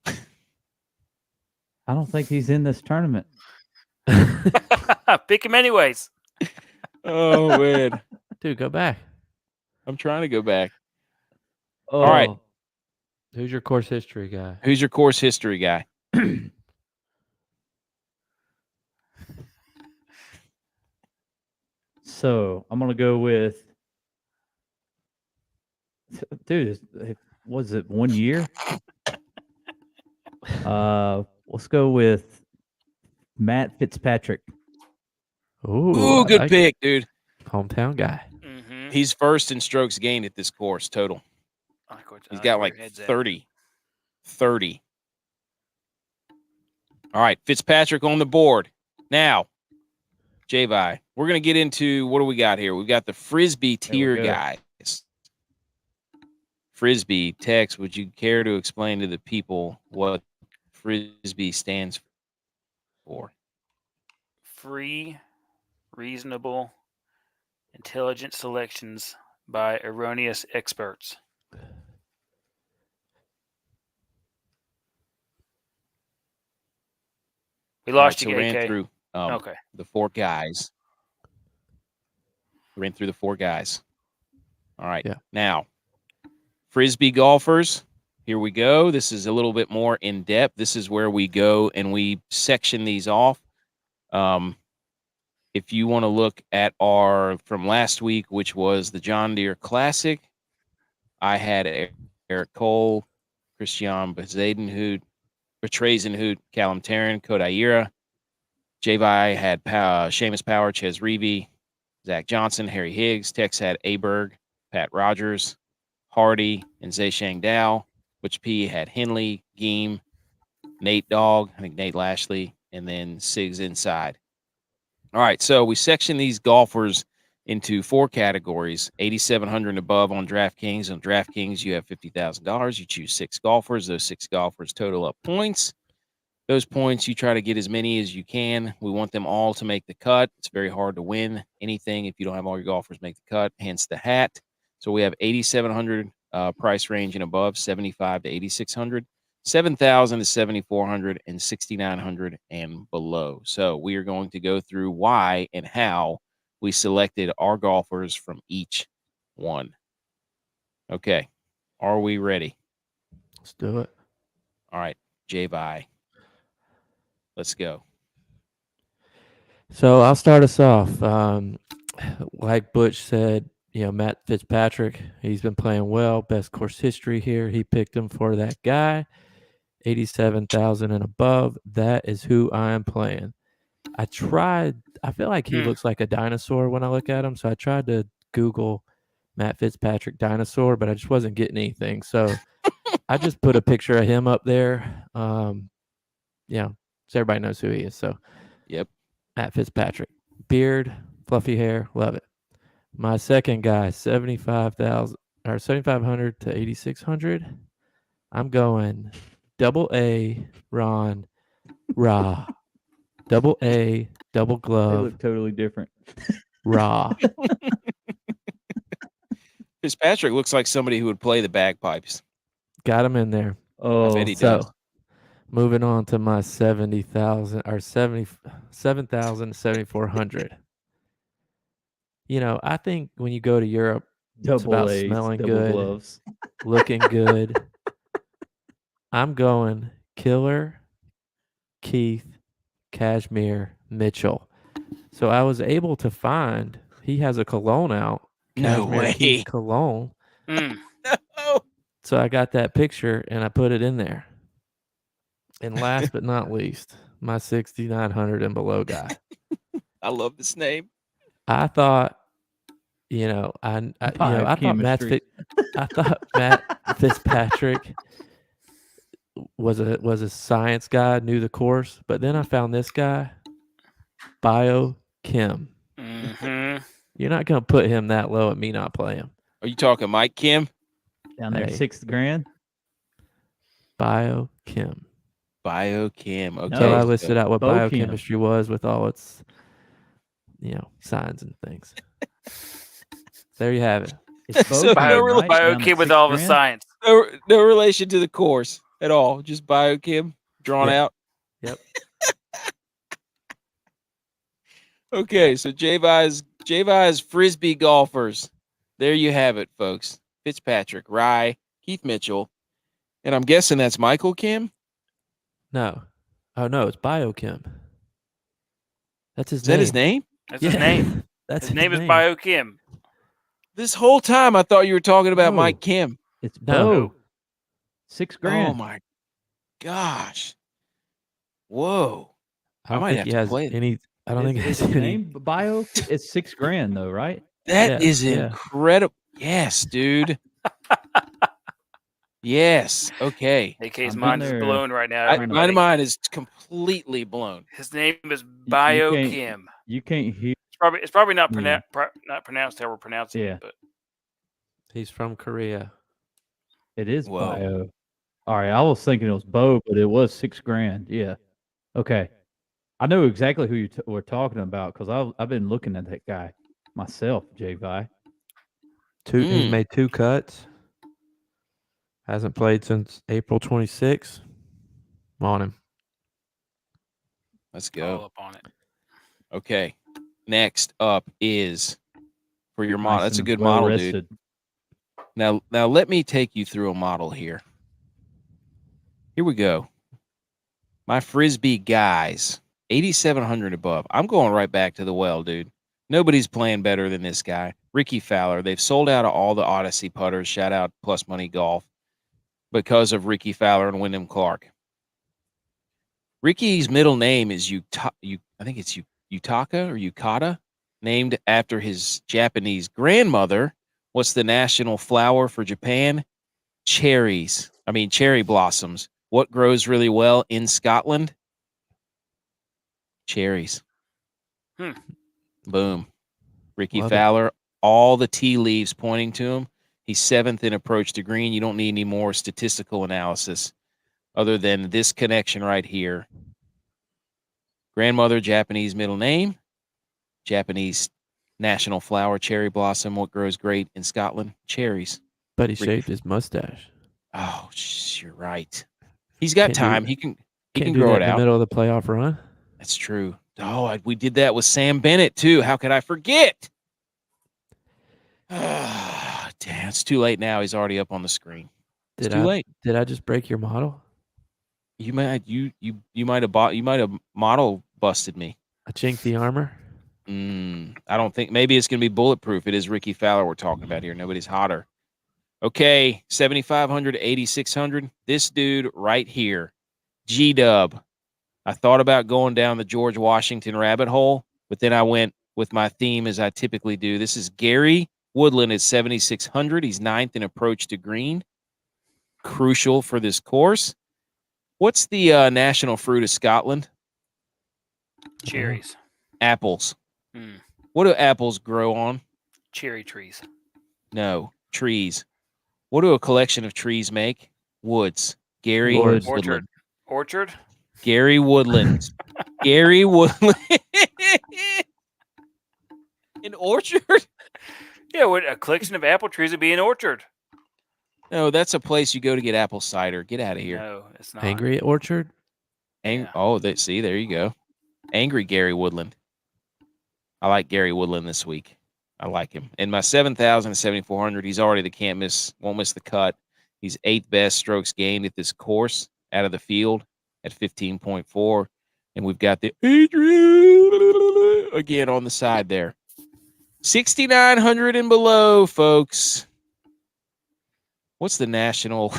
I don't think he's in this tournament. Pick him anyways. Oh, man. Dude, go back. I'm trying to go back. Oh. All right. Who's your course history guy? Who's your course history guy? So I'm gonna go with, dude. Was it 1 year? Let's go with Matt Fitzpatrick. Ooh, good pick, dude. Hometown guy. He's first in strokes gained at this course total. He's got like 30. 30. All right, Fitzpatrick on the board. Now, J-Vi, we're going to get into, what do we got here? We've got the Frisbee tier guys. Frisbee, Tex, would you care to explain to the people what Frisbee stands for? Free, reasonable, intelligent selections by erroneous experts. We lost you, so AK. ran through okay. the 4 guys. Ran through the 4 guys. All right. Yeah. Now, Frisbee golfers, here we go. This is a little bit more in depth. This is where we go and we section these off. If you want to look at our from last week, which was the John Deere Classic, I had Eric Cole, Christian Bezadenhout, Betrazenhout, Callum Tarrant, Kodaira. J-Vi had Seamus Power, Ches Reavy, Zach Johnson, Harry Higgs. Tex had Aberg, Pat Rogers, Hardy, and Zheshang Dao. Butch P had Henley, Geem, Nate Dogg, I think Nate Lashley, and then Sigs Inside. All right, so we section these golfers into 4 categories, 8,700 and above on DraftKings. On DraftKings, you have $50,000. You choose 6 golfers. Those 6 golfers total up points. Those points, you try to get as many as you can. We want them all to make the cut. It's very hard to win anything if you don't have all your golfers make the cut, hence the hat. So we have 8,700 price range and above, 7,500 to 8,600. 7,000 to 7,400 and 6,900 and below. So we are going to go through why and how we selected our golfers from each one. Okay. Are we ready? Let's do it. All right. J-Vi. Let's go. So I'll start us off. Like Butch said, Matt Fitzpatrick, he's been playing well. Best course history here. He picked him for that guy. 87,000 and above. That is who I am playing. I feel like he looks like a dinosaur when I look at him. So I tried to Google Matt Fitzpatrick dinosaur, but I just wasn't getting anything. So I just put a picture of him up there. So everybody knows who he is. So yep. Matt Fitzpatrick. Beard, fluffy hair, love it. My second guy, 7,500 to 8,600. I'm going double A, Ron, Ra. Double A, double glove. They look totally different. Ra. Fitzpatrick looks like somebody who would play the bagpipes. Got him in there. Oh, I bet he does. So, moving on to my 70,000 or 7,400. You know, I think when you go to Europe, it's about A's, smelling double good, gloves. looking good. I'm going Killer, Keith, Cashmere, Mitchell. So I was able to find he has a cologne out. No Cashmere way. Keith cologne. Mm. No. So I got that picture and I put it in there. And last but not least, my 6,900 and below guy. I love this name. I thought, I thought Matt Fitzpatrick was a science guy, knew the course, but then I found this guy, Bio Kim. Mm-hmm. You're not gonna put him that low at me not play him. Are you talking Mike Kim? Down there, Hey. $6,000. Bio Kim. Biochem. Okay. So I listed out what Bo Kim. biochemistry was with all its, signs and things. There you have it. It's So Bo Kim, no right? Down to Biochem with all the $6,000? science. No relation to the course at all. Just Biochem drawn Yeah. out. Yep. Okay, so J-Vi's Frisbee golfers. There you have it, folks. Fitzpatrick, Rye, Keith Mitchell, and I'm guessing that's Michael Kim. No. Oh no, it's Biochem. That's his Is name. that his name? That's his name. That's His name is Biochem. This whole time I thought you were talking about No. Mike Kim. It's No. Bo. $6,000. Oh my gosh. Whoa. I don't might think have he to has play it. any. I don't think he Is has his any. name Bio? It's $6,000 though, right? That Yeah, is yeah. incredible. Yes, dude. Yes. Okay. AK's I'm mind in is there. blown right now. My Everybody. mind is completely blown. His name is You Biochem. You can't hear. It's probably not Yeah. not pronounced how we're pronouncing Yeah. it, but He's from Korea. It is Whoa. Bio. All right, I was thinking it was Bo, but it was $6,000. Yeah. Okay. I know exactly who you were talking about because I've been looking at that guy myself, J-Vi. He's Mm. made 2 cuts. Hasn't played since April 26th. I'm on him. Let's all go. up on it. Okay. Next up is for your Nice model. That's a and good well model, rested. dude. Now let me take you through a model here. Here we go. My Frisbee guys, 8,700 above. I'm going right back to the well, dude. Nobody's playing better than this guy. Ricky Fowler. They've sold out of all the Odyssey putters. Shout out Plus Money Golf because of Ricky Fowler and Wyndham Clark. Ricky's middle name is I think it's Yutaka or Yukata, named after his Japanese grandmother. What's the national flower for Japan? Cherry blossoms. What grows really well in Scotland? Cherries. Boom. Ricky Love it. Fowler, all the tea leaves pointing to him. He's 7th in approach to green. You don't need any more statistical analysis other than this connection right here. Grandmother, Japanese middle name, Japanese national flower, cherry blossom. What grows great in Scotland? Cherries. But he shaved his mustache. Oh, you're right. He's got Can't do time. it. He can Can't do grow that it in the out. middle of the playoff run. That's true. Oh, we did that with Sam Bennett too. How could I forget? Damn, it's too late now. He's already up on the screen. It's too late. Did I just break your model? You might have model busted me. I chinked the armor. I don't think. Maybe it's gonna be bulletproof. It is Ricky Fowler we're talking about here. Nobody's hotter. Okay, 7,500 to 8,600. This dude right here, G-Dub. I thought about going down the George Washington rabbit hole, but then I went with my theme as I typically do. This is Gary Woodland at 7,600. He's 9th in approach to green. Crucial for this course. What's the national fruit of Scotland? Cherries. Apples. What do apples grow on? Cherry trees. No, trees. What do a collection of trees make? Woods. Gary Woods. Woodland. Orchard. Gary Woodland. Gary Woodland. An orchard? Yeah, what a collection of apple trees would be an orchard. No, that's a place you go to get apple cider. Get out of here. No, it's not. Angry Orchard. Yeah. Oh, see, there you go. Angry Gary Woodland. I like Gary Woodland this week. I like him. In my 7,000 to 7,400, he's already won't miss the cut. He's 8th best strokes gained at this course out of the field at 15.4. And we've got the Adrian again on the side there. 6,900 and below, folks. What's the national?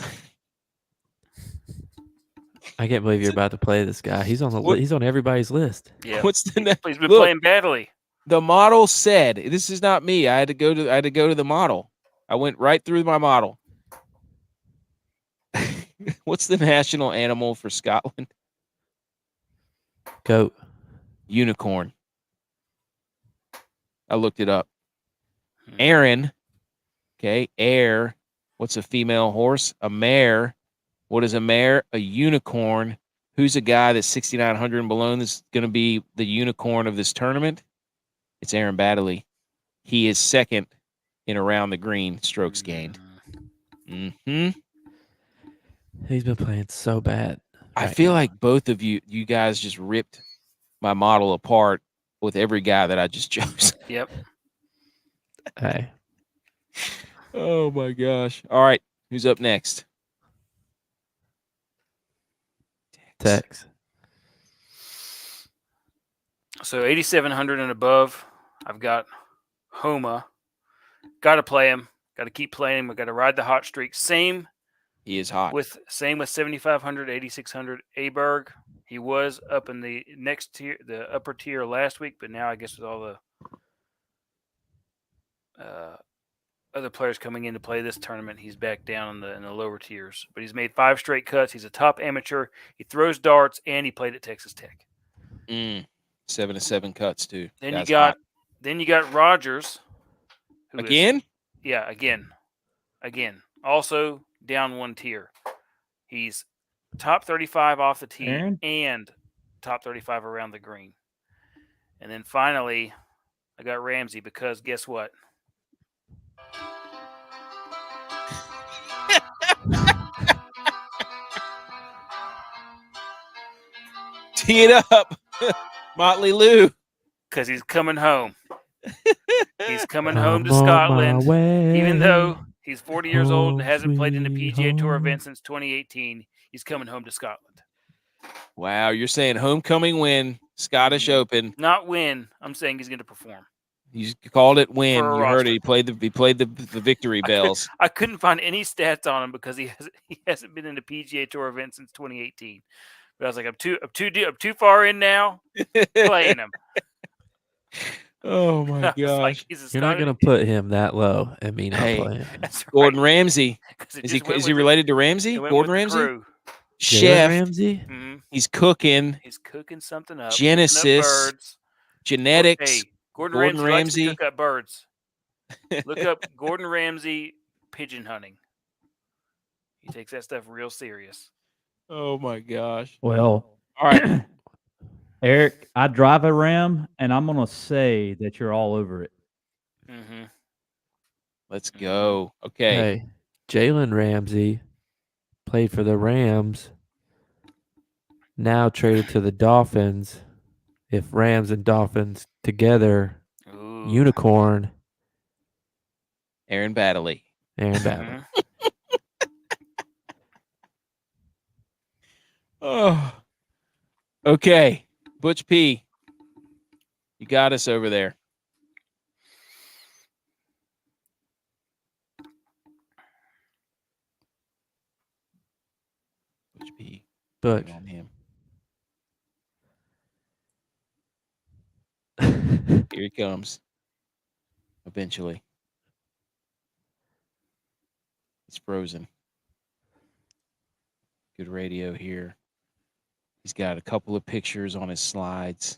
I can't believe you're about to play this guy. He's on he's on everybody's list. Yeah. What's the He's been playing badly. The model said, this is not me. I had to go to the model. I went right through my model. What's the national animal for Scotland? Goat. Unicorn. I looked it up. Aaron. Okay. Air. What's a female horse? A mare. What is a mare? A unicorn. Who's a guy that's 6,900 and below that's going to be the unicorn of this tournament? It's Aaron Baddeley. He is second in around the green strokes gained. Mm-hmm. He's been playing so bad. I feel like both of you guys just ripped my model apart with every guy that I just chose. Yep. Hey. Oh my gosh. All right. Who's up next? Tex. So 8,700 and above, I've got Homa. Got to play him. Got to keep playing him. We got to ride the hot streak. He is hot. Same with 7,500, 8,600 Aberg. He was up in the next tier, the upper tier last week, but now I guess with all the other players coming in to play this tournament, he's back down in the lower tiers. But he's made 5 straight cuts. He's a top amateur. He throws darts, and he played at Texas Tech. 7 to 7 cuts too. Then That's you got hot. Then you got Rogers. Again? Again. Also down 1 tier. He's top 35 off the tee and top 35 around the green. And then finally, I got Ramsey because guess what? Tee it up, Motley Lou. Because he's coming home. He's coming home to Scotland, even though he's 40 years old and hasn't played in a PGA Tour event since 2018. He's coming home to Scotland. Wow, you're saying homecoming win, Scottish Open. Not win. I'm saying he's going to perform. You called it win. You roster. heard it. He played the victory bells. I couldn't find any stats on him because he hasn't been in a PGA Tour event since 2018. But I was like, I'm too far in now, playing him. Oh my gosh! Like, you're not gonna put him that low and me not playing. Gordon Ramsay. Is he related to Ramsey? Gordon Ramsay. Chef Ramsey. Mm-hmm. He's cooking. He's cooking something up. Genesis. Birds. Genetics. Hey, Gordon Ramsay likes to cook up birds. Look up Gordon Ramsay pigeon hunting. He takes that stuff real serious. Oh my gosh. Well, all right. Eric, I drive a Ram, and I'm going to say that you're all over it. Mm-hmm. Let's go. Okay. Hey, Jalen Ramsey played for the Rams, now traded to the Dolphins. If Rams and Dolphins together, unicorn. Aaron Baddeley. Oh. Okay. Butch P, you got us over there. Butch P. Butch. On him. Here he comes. Eventually. It's frozen. Good radio here. He's got a couple of pictures on his slides.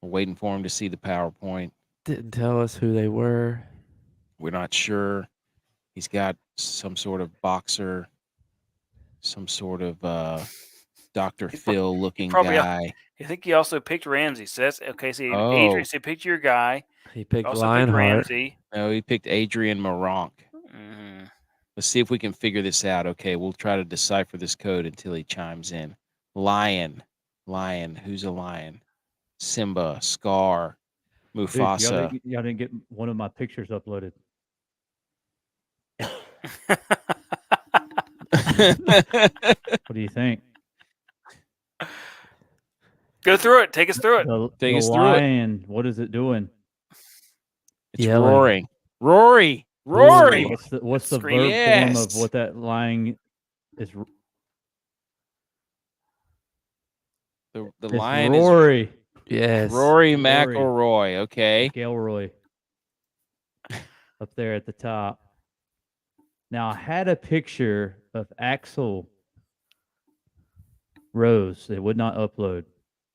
We're waiting for him to see the PowerPoint. Didn't tell us who they were. We're not sure. He's got some sort of boxer, some sort of Dr. Phil looking guy. I think he also picked Ramsey. So that's okay. So Oh. Adrian, so picked your guy. He picked Also picked Lionheart. Ramsey. No, he picked Adrian Maronk. Mm-hmm. Let's see if we can figure this out. Okay, we'll try to decipher this code until he chimes in. Lion. Who's a lion? Simba, Scar, Dude, Mufasa. y'all didn't get one of my pictures uploaded. What do you think? Go through it. Take us through it. Take the us through it. lion, what is it doing? It's Yelling. roaring. Rory. What's the Screaming. verb form Yes. of what that lion is? The It's lion Rory. Yes. is Rory Rory. McIlroy. Okay. Gilroy. Up there at the top. Now I had a picture of Axel Rose. It would not upload.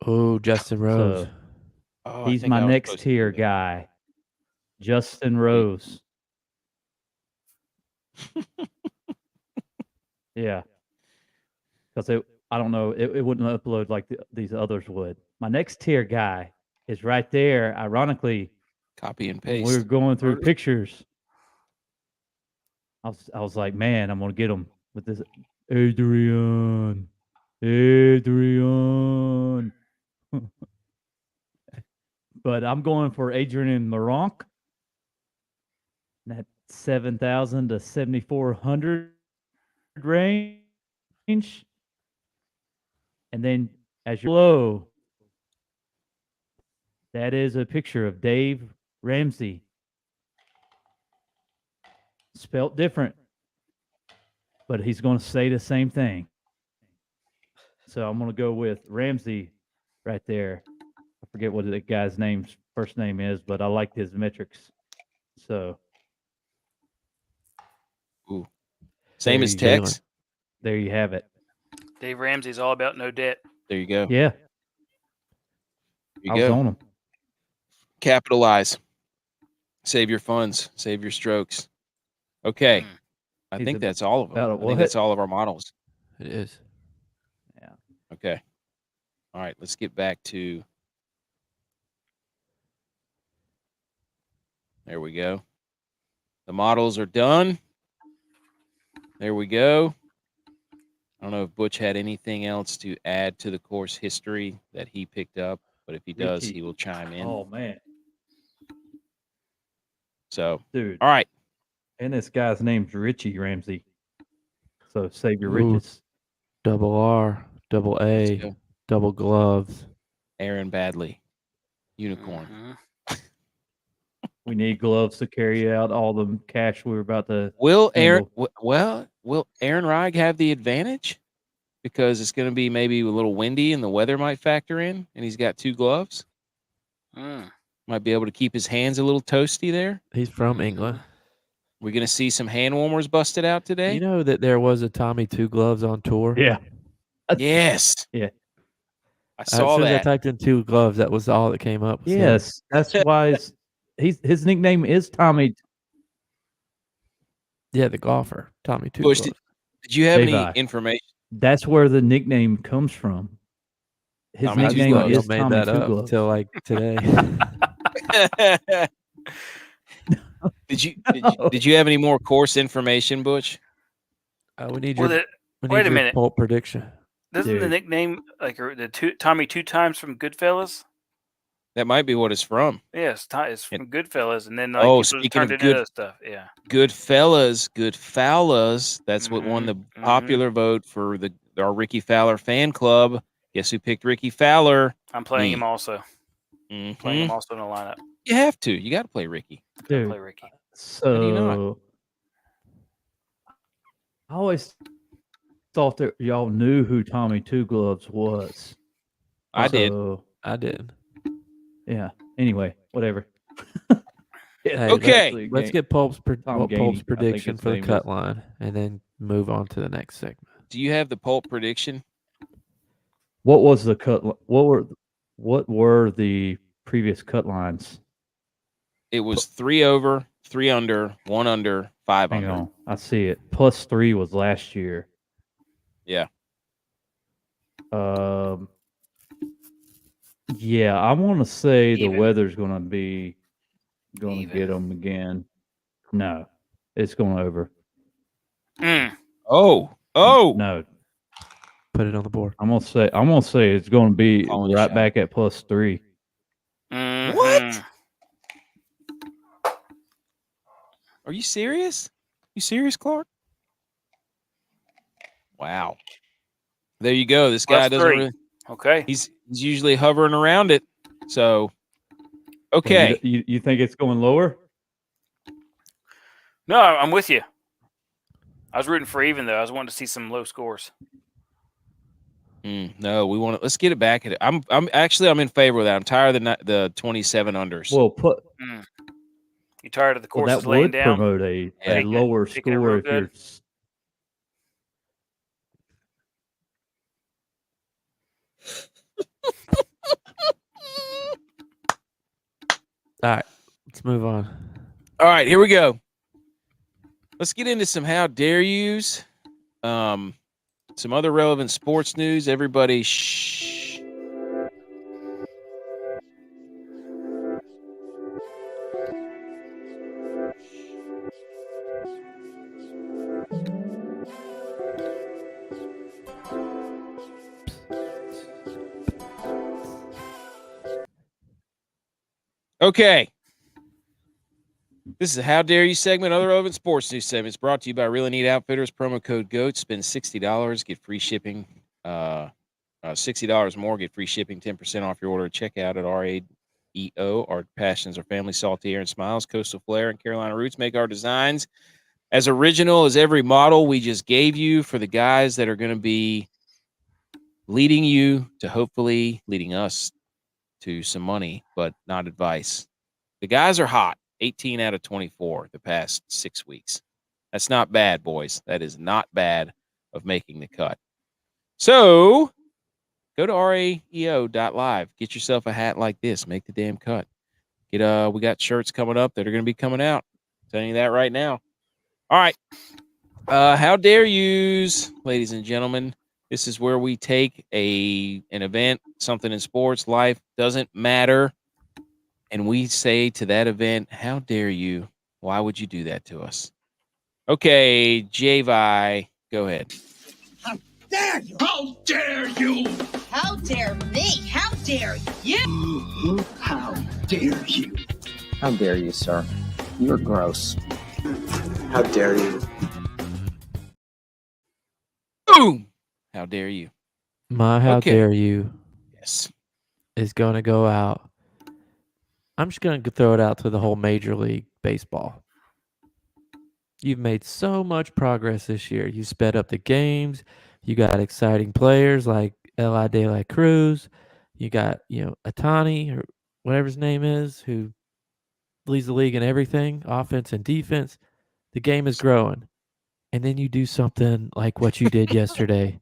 Oh, Justin Rose. So Oh, I he's think my I was next supposed to tier do that. guy. Justin Rose. Yeah. Because I don't know, it wouldn't upload like these others would. My next tier guy is right there. Ironically, Copy and when paste. we were going through pictures, I was like, man, I'm gonna get him with this Adrian. But I'm going for Adrian Maronk. That 7,000 to 7,400 range. And then as you're below, that is a picture of Dave Ramsey. Spelt different, but he's going to say the same thing. So I'm going to go with Ramsey right there. I forget what the guy's first name is, but I liked his metrics. So Same there as you Tex. there you have it. Dave Ramsey's all about no debt. There you go. Yeah, There I you was go. on him. Capitalize. Save your funds. Save your strokes. Okay. I He's think that's all of them. about a I think what? that's all of our models. It is. Yeah. Okay. All right. Let's get back to. There we go. The models are done. There we go. I don't know if Butch had anything else to add to the course history that he picked up, but if he does, Ricky. he will chime in. Oh man, So, dude. all right. And this guy's name's Richie Ramsey. So save your Ooh. riches. Double R, double Let's A, go. double gloves. Aaron Badley, unicorn. Mhm. We need gloves to carry out all the cash we were about to. Will Aaron? handle. Will Aaron Reig have the advantage because it's going to be maybe a little windy and the weather might factor in, and he's got 2 gloves. Might be able to keep his hands a little toasty there. He's from England. We're going to see some hand warmers busted out today. You know that there was a Tommy Two Gloves on tour? Yeah. Yes. Yeah. I As saw soon as I that. typed in Two Gloves, that was all that came up. was him. Yes, that's why his nickname is Tommy. Yeah, the golfer, Tommy Two Bush, Gloves. did you have any Levi. information? That's where the nickname comes from. His Tommy Two nickname Gloves. is made Tommy that Two up Gloves. until like today. Did you have any more course information, Butch? We need Well, your wait a minute. pulp prediction. Doesn't the Dude. nickname like Tommy 2 times from Goodfellas? That might be what it's from. Yes, it's from Goodfellas, and then like Oh, people just speaking turned of it into other stuff. Yeah. Goodfellas. That's what won the popular vote for our Ricky Fowler fan club. Guess who picked Ricky Fowler? I'm playing Me. him also. Mhm. Playing him also in the lineup. You have to. You got to play Ricky. Dude, Play Ricky. so do you not? I always thought that y'all knew who Tommy Two Gloves was. I did. I did. Yeah. Anyway, whatever. Hey, Okay. Let's get Pulp's Tom Gainey, I Pulp's think prediction his for the name cut is. line, and then move on to the next segment. Do you have the pulp prediction? What was the cut? What were the previous cut lines? It was 3 over, 3 under, 1 under, 5 Hang under. on, I see it. +3 was last year. Yeah. Yeah, I want to say the Even. weather's going to Even. get them again. No, it's going over. Oh. No, Put it on the board. I'm gonna say it's going to be Calling the right shot. back at +3. What? Are you serious? You serious, Clark? Wow. There you go. This guy doesn't +3. really. Okay. He's usually hovering around it. So, okay. Well, you think it's going lower? No, I'm with you. I was rooting for even though. I was wanting to see some low scores. No, we want to. Let's get it back. I'm in favor of that. I'm tired of the 27 unders. Well, You tired of the well, courses that laying would down? promote a lower taking it score real if you're. good. All right, let's move on. All right, here we go. Let's get into some how dare yous. Some other relevant sports news. Everybody, shh. Okay. This is a How Dare You segment, other relevant sports news segments brought to you by Really Neat Outfitters. Promo code GOAT. Spend $60, get free shipping. $60 more, get free shipping, 10% off your order at checkout at RAEO. Our passions are family, salty air and smiles, coastal flair, and Carolina roots make our designs as original as every model we just gave you for the guys that are going to be leading you to hopefully leading us to some money, but not advice. The guys are hot. 18 out of 24 the past 6 weeks. That's not bad, boys. That is not bad of making the cut. So go to RAEO.live. Get yourself a hat like this. Make the damn cut. We got shirts coming up that are going to be coming out. I'm telling you that right now. All right. How dare yous, ladies and gentlemen. This is where we take an event, something in sports, life, doesn't matter. And we say to that event, how dare you? Why would you do that to us? Okay, Javi, go ahead. How dare you? How dare you? How dare me? How dare you? How dare you? How dare you, sir? You're gross. How dare you? Boom! How dare you? My how dare you Yes. is going to go out. I'm just going to throw it out to the whole Major League Baseball. You've made so much progress this year. You sped up the games. You got exciting players like Eli De La Cruz. You got, Atani or whatever his name is, who leads the league in everything, offense and defense. The game is growing. And then you do something like what you did yesterday.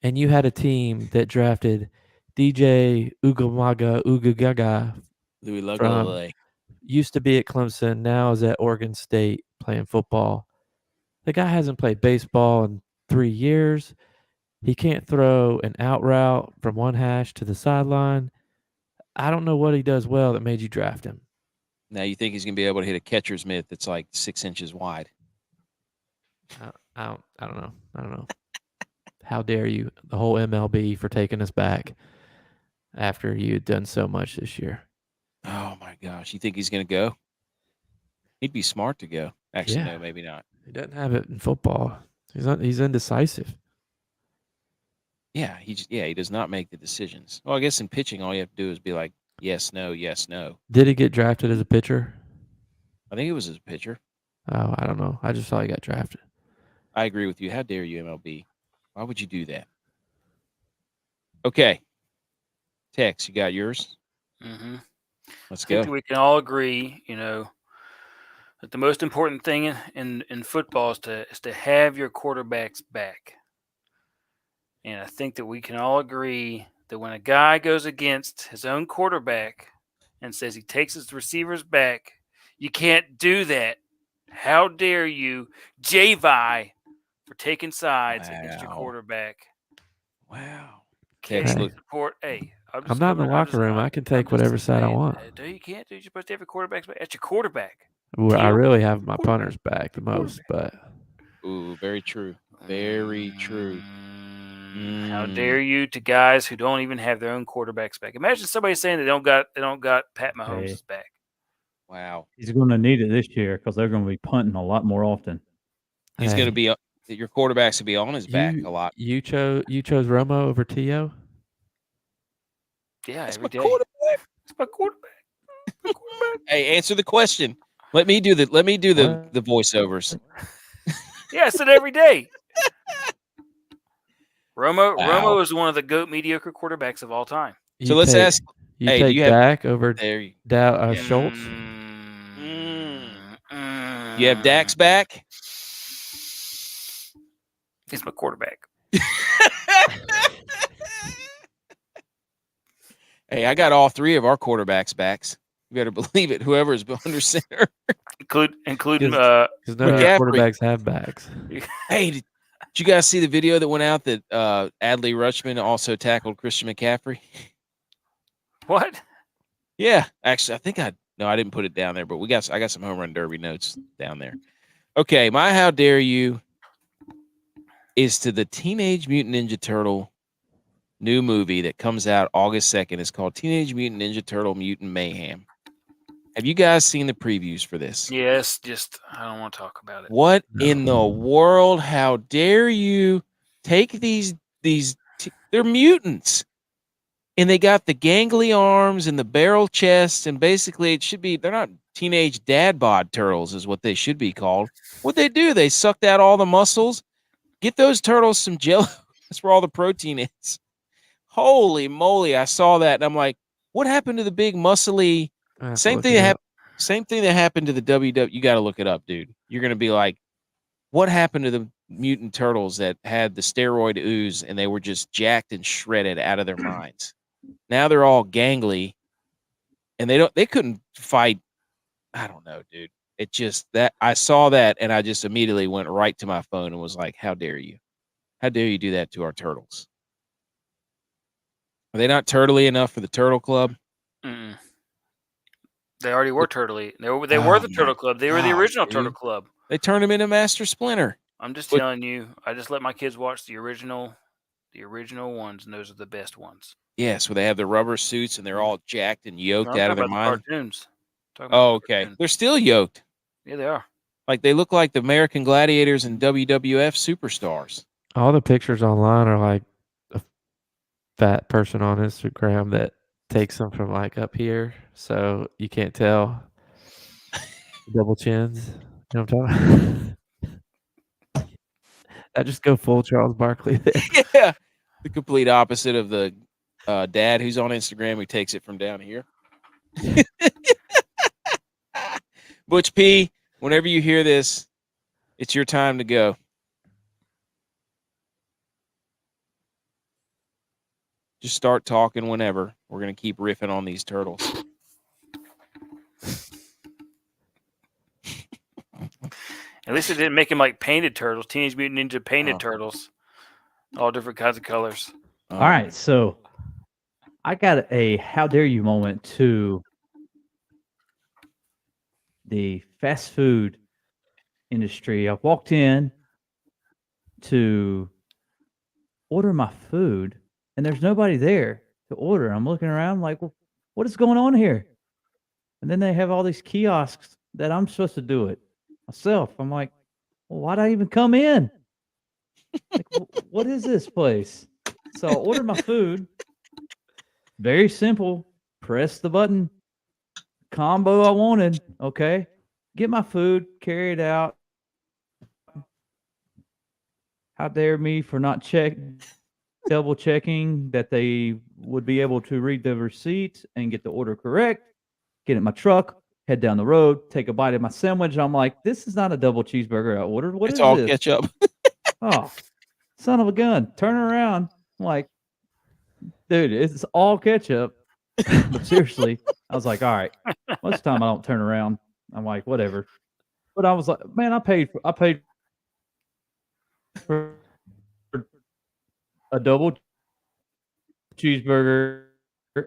And you had a team that drafted DJ Ugagaga from used to be at Clemson, now is at Oregon State playing football. The guy hasn't played baseball in 3 years. He can't throw an out route from one hash to the sideline. I don't know what he does well that made you draft him. Now you think he's going to be able to hit a catcher's mitt that's like 6 inches wide? I don't know. How dare you, the whole MLB, for taking us back after you had done so much this year. Oh, my gosh. You think he's going to go? He'd be smart to go. Actually, no, maybe not. He doesn't have it in football. He's indecisive. Yeah, he does not make the decisions. Well, I guess in pitching, all you have to do is be like, yes, no, yes, no. Did he get drafted as a pitcher? I think it was as a pitcher. Oh, I don't know. I just saw he got drafted. I agree with you. How dare you, MLB? Why would you do that? Okay. Tex, you got yours? Mm-hmm. Let's I go. think that we can all agree, that the most important thing in football is to have your quarterbacks back. And I think that we can all agree that when a guy goes against his own quarterback and says he takes his receivers back, you can't do that. How dare you, Javi, for taking sides against your quarterback? Wow. Can't support. Hey, I'm not in the locker room. I can take whatever side I want. No, you can't. You're supposed to have your quarterback's back. That's your quarterback. Well, I really have my punter's back the most, but Ooh, very true. Very true. How dare you to guys who don't even have their own quarterbacks back? Imagine somebody saying they don't got Pat Mahomes' back. Wow. He's going to need it this year because they're going to be punting a lot more often. He's going to be your quarterbacks will be on his back a lot. You chose Romo over T.O.? Yeah, That's every my day. quarterback. That's my quarterback. Hey, answer the question. Let me do the voiceovers. Yeah, I said every day. Romo is one of the GOAT mediocre quarterbacks of all time. So let's ask. You take Dak over Schultz? You have Dak's back? He's my quarterback. Hey, I got all three of our quarterbacks' backs. You better believe it. Whoever is under center, including because none of your quarterbacks have backs. Hey, did you guys see the video that went out that Adley Rutschman also tackled Christian McCaffrey? What? Yeah, actually, I think I didn't put it down there, but I got some home run derby notes down there. Okay, my how dare you is to the Teenage Mutant Ninja Turtle new movie that comes out August 2nd. It's called Teenage Mutant Ninja Turtle Mutant Mayhem. Have you guys seen the previews for this? Yes, just I don't want to talk about it. What in the world? How dare you take these they're mutants. And they got the gangly arms and the barrel chests, and basically they're not teenage dad bod turtles is what they should be called. What they do, they sucked out all the muscles. Get those turtles some jello. That's where all the protein is. Holy moly, I saw that and I'm like, what happened to the big muscly? Same thing that happened to the WW. You got to look it up, dude. You're going to be like, what happened to the mutant turtles that had the steroid ooze and they were just jacked and shredded out of their minds? Now they're all gangly and they couldn't fight. I don't know, dude. It just that I saw that and I just immediately went right to my phone and was like, how dare you? How dare you do that to our turtles? Are they not turtly enough for the Turtle Club? Mm-mm. They already were turtly. They were the Turtle Club. They were the original Turtle Club. They turned him into Master Splinter. I'm just telling you. I just let my kids watch the original ones, and those are the best ones. Yes, where they have the rubber suits and they're all jacked and yoked out of their mind. Cartoons. Oh, okay. Cartoons. They're still yoked. Yeah, they are. Like they look like the American Gladiators and WWF superstars. All the pictures online are like a fat person on Instagram that takes them from like up here, so you can't tell. Double chins. You know what I'm talking about? I just go full Charles Barkley there. Yeah. The complete opposite of the dad who's on Instagram who takes it from down here. Butch P, whenever you hear this, it's your time to go. Just start talking whenever. We're going to keep riffing on these turtles. At least it didn't make them like painted turtles, Teenage Mutant Ninja painted turtles. All different kinds of colors. All right, so I got a how dare you moment to the fast food industry. I walked in to order my food, and there's nobody there to order. I'm looking around like, well, what is going on here? And then they have all these kiosks that I'm supposed to do it myself. I'm like, well, why'd I even come in? Like, what is this place? So I ordered my food. Very simple. Press the button. Combo I wanted. Okay. Get my food. Carry it out. How dare me for not double checking that they would be able to read the receipt and get the order correct. Get in my truck. Head down the road. Take a bite of my sandwich. I'm like, this is not a double cheeseburger I ordered. What is this? It's all ketchup. Oh, son of a gun. Turn around. I'm like, dude, it's all ketchup. But seriously, I was like, all right. Most of the time I don't turn around. I'm like, whatever. But I was like, man, I paid for a double cheeseburger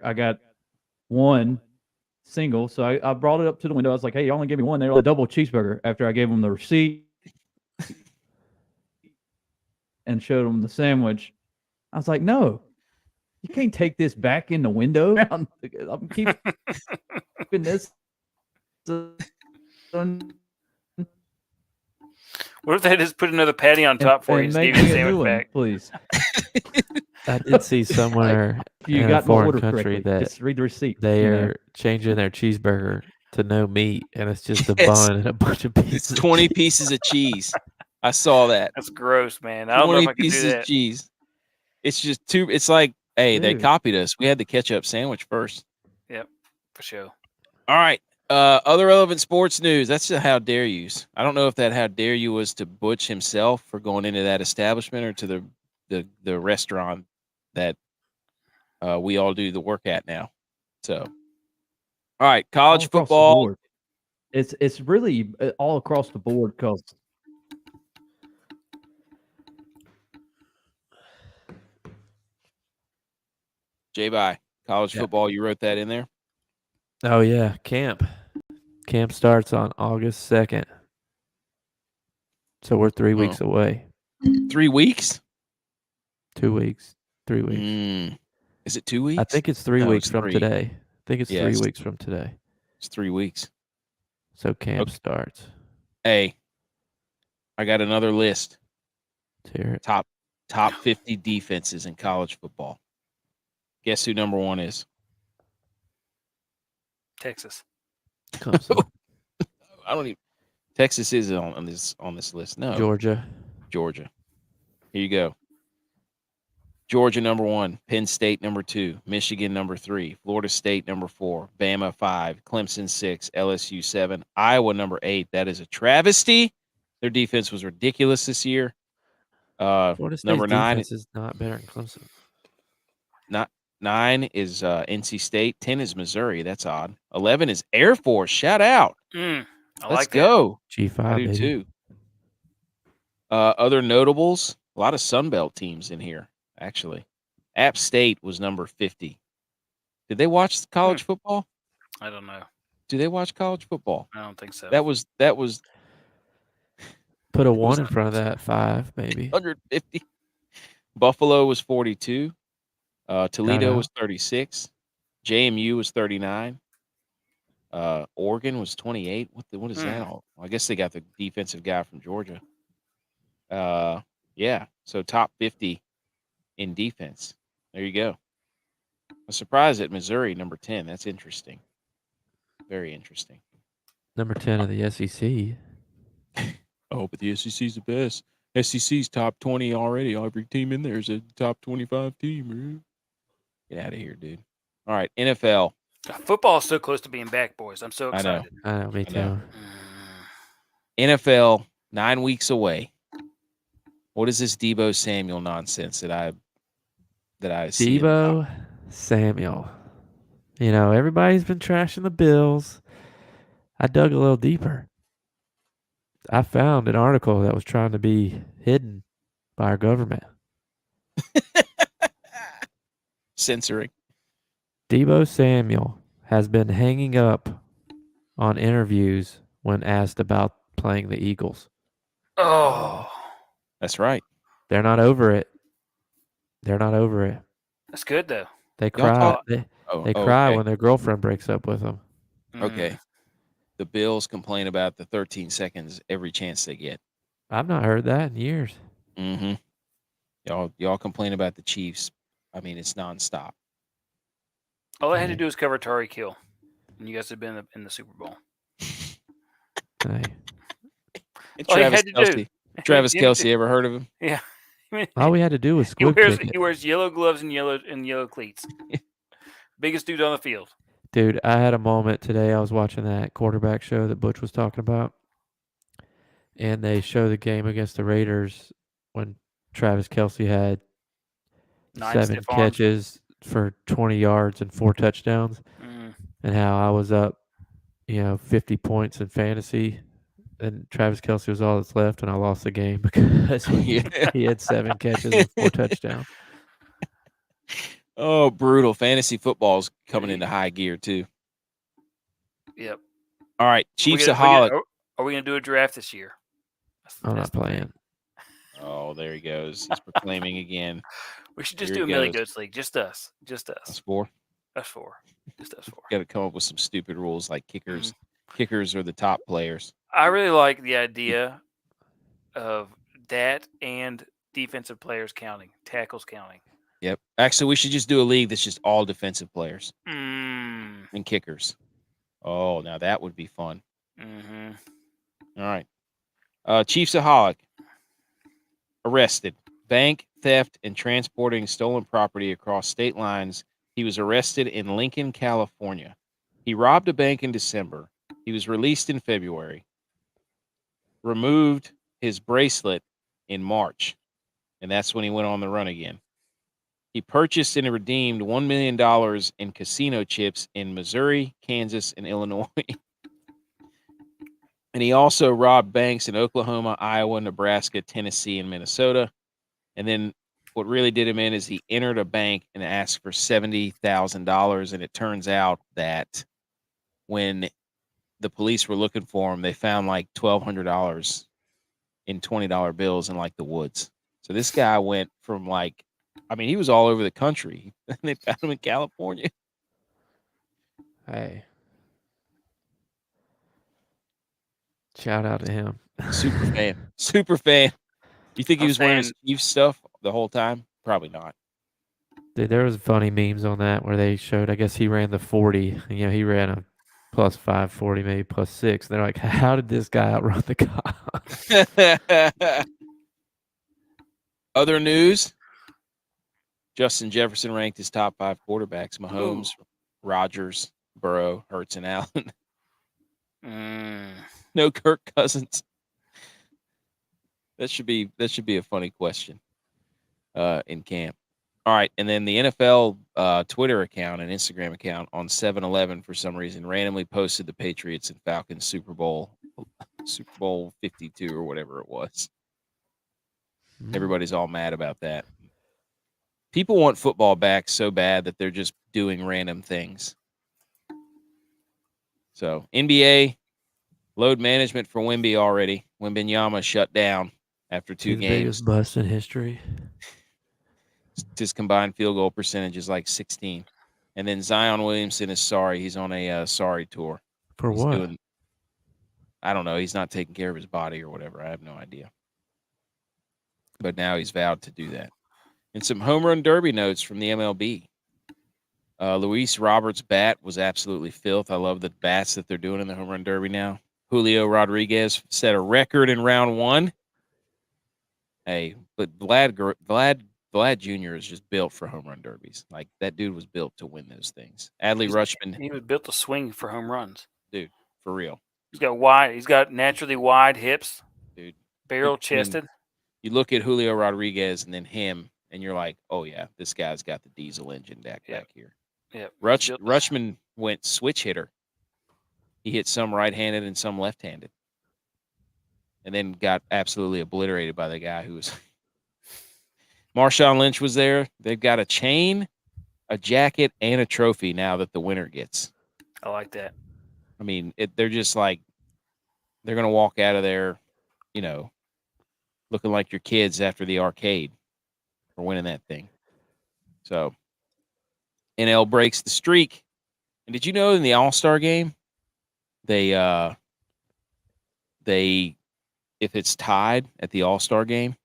I got one single. So I brought it up to the window. I was like, hey, you only give me one. They were like, double cheeseburger after I gave them the receipt and showed them the sandwich. I was like, no, you can't take this back in the window. I'm keeping this. What if they just put another patty on top for you and make gave you me the a new sandwich one, back? please? I did see somewhere You in got a my foreign order country correctly. that Just read the receipt. they you know? are changing their cheeseburger to no meat, and it's just a Yes. bun and a bunch of pieces. It's 20 pieces of cheese. I saw that. That's gross, man. I don't know 20 if I could do pieces of that. cheese. It's just too. It's like, hey, they Dude. copied us. We had the ketchup sandwich first. Yep, for sure. All right. Other relevant sports news. That's a how dare yous. I don't know if that how dare you was to Butch himself for going into that establishment or to the restaurant that we all do the work at now. So, all right, college All across the football. board. It's really all across the board because J-Bye, college football. You wrote that in there. Oh yeah, camp starts on August 2nd, so we're 3 weeks away. 3 weeks? 2 weeks, 3 weeks. Is it 2 weeks? I think it's 3 No, weeks it's from 3. today. I think it's 3 Yes. weeks from today. It's 3 weeks. So camp Okay. starts. Hey, I got another list. Let's hear it. Top 50 defenses in college football. Guess who number 1 is? Texas. Clemson. I don't even. Texas is on this list. No, Georgia. Georgia. Here you go. Georgia number 1, Penn State number 2, Michigan number 3, Florida State number 4, Bama 5, Clemson 6, LSU 7, Iowa number 8. That is a travesty. Their defense was ridiculous this year. Florida State's number 9 defense is not better than Clemson. 9 is NC State. 10 is Missouri. That's odd. 11 is Air Force. Shout out. I Let's like that. go. G5, I do baby. too. Other notables, a lot of Sun Belt teams in here, actually. App State was number 50. Did they watch college football? I don't know. Do they watch college football? I don't think so. That was Put a 1 in front of that, 5 maybe. 150. Buffalo was 42. Toledo out. was 36. JMU was 39. Oregon was 28. What is that all? I guess they got the defensive guy from Georgia. Yeah. So top 50 in defense. There you go. I'm surprised at Missouri number 10. That's interesting. Very interesting. Number 10 of the SEC. Oh, but the SEC's the best. SEC's top 20 already. Every team in there is a top 25 team. Man. Get out of here, dude. All right, NFL. Football is so close to being back, boys. I'm so I know. excited. I know, me too. NFL 9 weeks away. What is this Deebo Samuel nonsense that I see? Deebo Samuel. You know, everybody's been trashing the Bills. I dug a little deeper. I found an article that was trying to be hidden by our government. Censoring. Deebo Samuel has been hanging up on interviews when asked about playing the Eagles. Oh, That's right. They're not over it. They're not over it. that's good though. They Y'all cry. talk- They cry okay. when their girlfriend breaks up with them. Okay. The Bills complain about the 13 seconds every chance they get. I've not heard that in years. Mm-hmm. Y'all complain about the Chiefs. I mean, it's nonstop. All I had to do was cover Tari Kill, and you guys have been in the Super Bowl. Hey. And All you Travis had to do. Kelce. Travis Yeah, Kelce, ever heard of him? Yeah. All we had to do was squib kick it. He wears yellow gloves and yellow cleats. Biggest dude on the field. Dude, I had a moment today. I was watching that quarterback show that Butch was talking about, and they show the game against the Raiders when Travis Kelce had 7 stiff arms. catches for 20 yards and 4 touchdowns, and how I was up, 50 points in fantasy, and Travis Kelce was all that's left, and I lost the game because he had 7 catches and 4 touchdowns. Oh, brutal. Fantasy football's coming into high gear, too. Yep. All right. Chiefsaholic. Are we going to do a draft this year? I'm not playing. Oh, there he goes. He's proclaiming again. We should just do a Millie Goats League. Just us. Just us. Us four? Us four. Just us four. Got to come up with some stupid rules like kickers. Kickers are the top players. I really like the idea of that and defensive players counting, tackles counting. Yep. Actually, we should just do a league that's just all defensive players and kickers. Oh, now that would be fun. Mm-hmm. All right. Chiefsaholic. Arrested. Bank theft and transporting stolen property across state lines. He was arrested in Lincoln, California. He robbed a bank in December. He was released in February. Removed his bracelet in March. And that's when he went on the run again. He purchased and redeemed $1 million in casino chips in Missouri, Kansas, and Illinois. And he also robbed banks in Oklahoma, Iowa, Nebraska, Tennessee, and Minnesota. And then what really did him in is he entered a bank and asked for $70,000. And it turns out that when the police were looking for him, they found like $1,200 in $20 bills in like the woods. So this guy went from like, I mean, he was all over the country. And they found him in California. Hey. Shout out to him. Super fan. Super fan. You think he was wearing his Chiefs stuff the whole time? Probably not. Dude, there was funny memes on that where they showed, I guess he ran the 40. And, he ran a +5 40, maybe +6. They're like, how did this guy outrun the cops? Other news. Justin Jefferson ranked his top 5 quarterbacks. Mahomes, Rodgers, Burrow, Hurts, and Allen. No Kirk Cousins. That should be a funny question in camp. All right, and then the NFL Twitter account and Instagram account on 7-Eleven for some reason randomly posted the Patriots and Falcons Super Bowl 52 or whatever it was. Everybody's all mad about that. People want football back so bad that they're just doing random things. So NBA load management for Wemby already. Wembanyama shut down after 2 games. Biggest bust in history. His combined field goal percentage is like 16. And then Zion Williamson is sorry. He's on a sorry tour. For what? I don't know. He's not taking care of his body or whatever. I have no idea. But now he's vowed to do that. And some home run derby notes from the MLB. Luis Roberts' bat was absolutely filth. I love the bats that they're doing in the home run derby now. Julio Rodriguez set a record in round 1. Hey, but Vlad Jr. is just built for home run derbies. Like, that dude was built to win those things. Adley Rutschman. He was built to swing for home runs. Dude, for real. He's got naturally wide hips. Dude. Barrel chested. You look at Julio Rodriguez and then him, and you're like, oh, yeah, this guy's got the diesel engine back here. Yeah. Rutschman went switch hitter. He hit some right-handed and some left-handed. And then got absolutely obliterated by the guy who was... Marshawn Lynch was there. They've got a chain, a jacket, and a trophy now that the winner gets. I like that. I mean, they're just like... They're going to walk out of there, looking like your kids after the arcade for winning that thing. So, NL breaks the streak. And did you know in the All-Star game, they if it's tied at the All-Star game,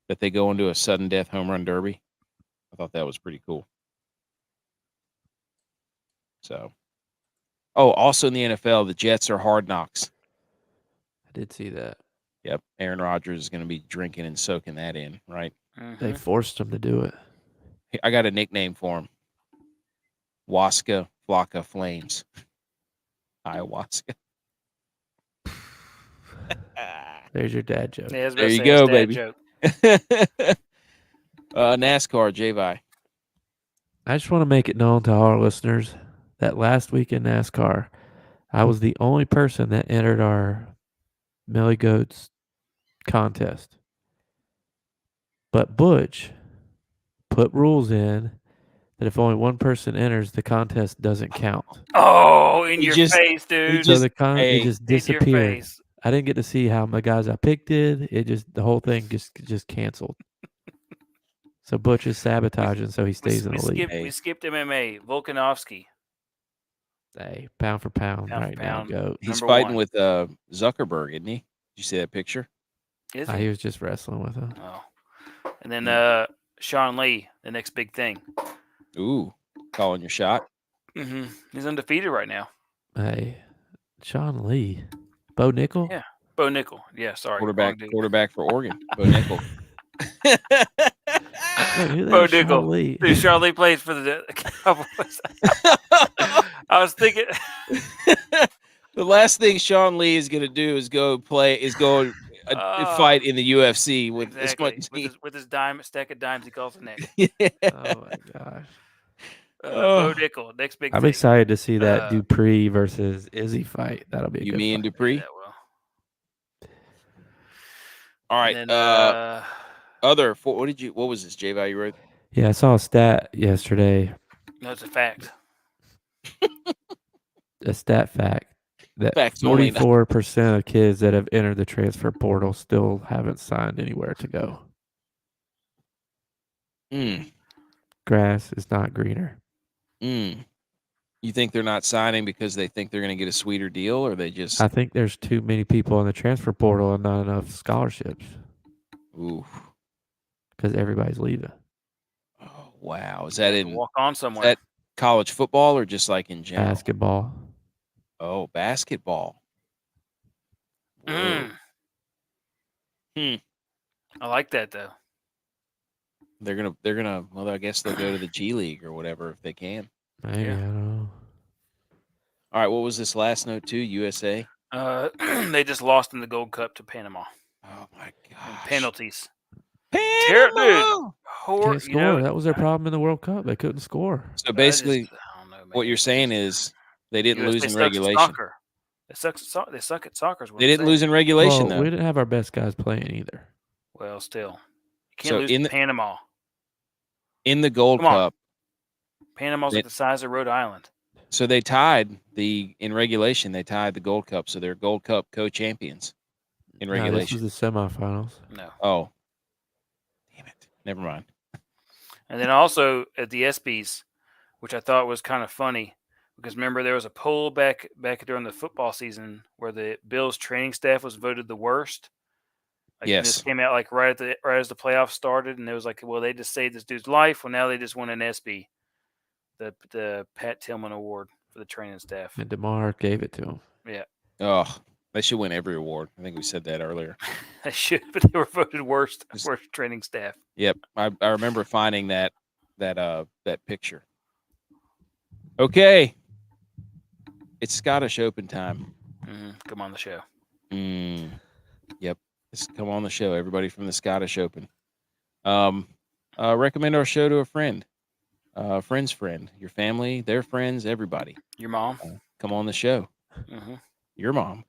that they go into a sudden death home run derby? I thought that was pretty cool. So, also in the NFL, the Jets are hard knocks. I did see that. Yep. Aaron Rodgers is going to be drinking and soaking that in, right? Mm-hmm. They forced him to do it. I got a nickname for him. Waska Flocka Flames. Ayahuasca. There's your dad joke. Yeah, there you go, baby. NASCAR, J-Vi. I just want to make it known to all our listeners that last week in NASCAR, I was the only person that entered our Millie Goats contest. But Butch put rules in that if only one person enters, the contest doesn't count. Oh, in He your just- face, dude. So it Hey, just in your disappeared. face. I didn't get to see how my guys I picked did. The whole thing just canceled. So Butch is sabotaging, so he stays in the league. Hey. We skipped MMA. Volkanovski. Hey, pound for pound, Pound for right now, pound. goat. He's Number fighting one. with Zuckerberg, isn't he? Did you see that picture? Is He he? was just wrestling with him. Oh. And then Sean Lee, the next big thing. Ooh, calling your shot. Mm-hmm. He's undefeated right now. Hey, Sean Lee, Bo Nickel. Yeah. Bo Nickel. Yeah, sorry. wrong dude. Quarterback for Oregon. Bo Nickel. Wait, who the Bo hell is Sean Nickel. Lee? Dude, Sean Lee plays for the Cowboys. I was thinking. The last thing Sean Lee is going to do is go fight in the UFC with Exactly. as much. With his stack of dimes he calls a neck. Oh my gosh. Bo Nickel, next big I'm thing. excited to see that Dupree versus Izzy fight. That'll be a You good mean fight. Dupree? Yeah, well. All right. And then, what was this, J Value wrote? Yeah, I saw a stat yesterday, no, it's a fact. a stat fact, that Facts only, not- 44% of kids that have entered the transfer portal still haven't signed anywhere to go. Grass is not greener. You think they're not signing because they think they're going to get a sweeter deal, or they just? I think there's too many people in the transfer portal and not enough scholarships Ooh. because everybody's leaving. Oh, wow. Is that in Walk on somewhere. that college football or just like in general? Basketball. Oh, basketball. Whoa. I like that though. They're gonna. Well, I guess they'll go to the G League or whatever if they can. Maybe, I don't know. All right. What was this last note too? USA. They just lost in the Gold Cup to Panama. Oh my gosh. Penalties. Panama! Can't score. That was their problem in the World Cup. They couldn't score. So basically, I don't know, man. what you're saying is they didn't lose in sucks at regulation. soccer. They suck at soccer. They didn't lose in regulation Well, though. we didn't have our best guys playing either. Well, still, you can't So lose in to the- Panama. In the Gold Come on. Cup, Panama's like the size of Rhode Island. so they tied in regulation. They tied the Gold Cup, so they're Gold Cup co-champions in No, this regulation. was the semifinals. No. Oh, damn it! Never mind. And then also at the ESPYs, which I thought was kind of funny, because remember there was a poll back during the football season where the Bills training staff was voted the worst. Like, and this Yes. came out like right as the playoffs started, and it was like, well, they just saved this dude's life. Well, now they just won an ESPY, the Pat Tillman Award for the training staff. And DeMar gave it to him. Yeah, Oh, they should win every award. I think we said that earlier. they should, but they were voted worst training staff. Yep, I remember finding that picture. Okay, it's Scottish Open time. Come on the show. Yep, let's come on the show, everybody from the Scottish Open. Recommend our show to a friend, friend's friend, your family, their friends, everybody. Your mom. Come on the show. Mm-hmm. Your mom.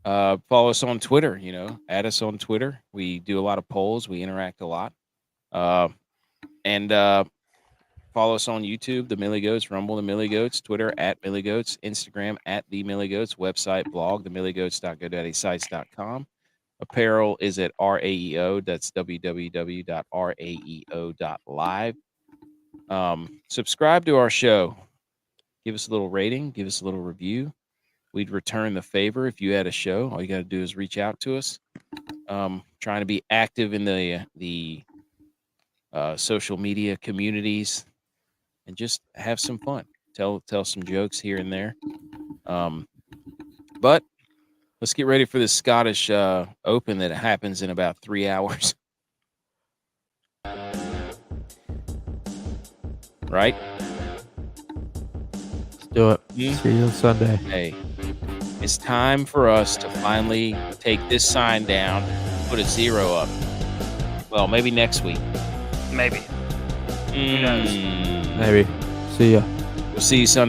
Follow us on Twitter. Add us on Twitter. We do a lot of polls. We interact a lot. And follow us on YouTube, The Millie Goats, Rumble, The Millie Goats, Twitter @Millie Goats, Instagram @The Millie Goats, website, blog, themilliegoats.godaddysites.com. Apparel is at RAEO. That's www.raeo.live. Subscribe to our show. Give us a little rating. Give us a little review. We'd return the favor if you had a show. All you got to do is reach out to us. Trying to be active in the social media communities and just have some fun. Tell some jokes here and there. But let's get ready for this Scottish Open that happens in about 3 hours. Right? Let's do it. Yeah. See you on Sunday. Hey, it's time for us to finally take this sign down, put a 0 up. Well, maybe next week. Maybe. Who knows? Maybe. See ya. We'll see you Sunday.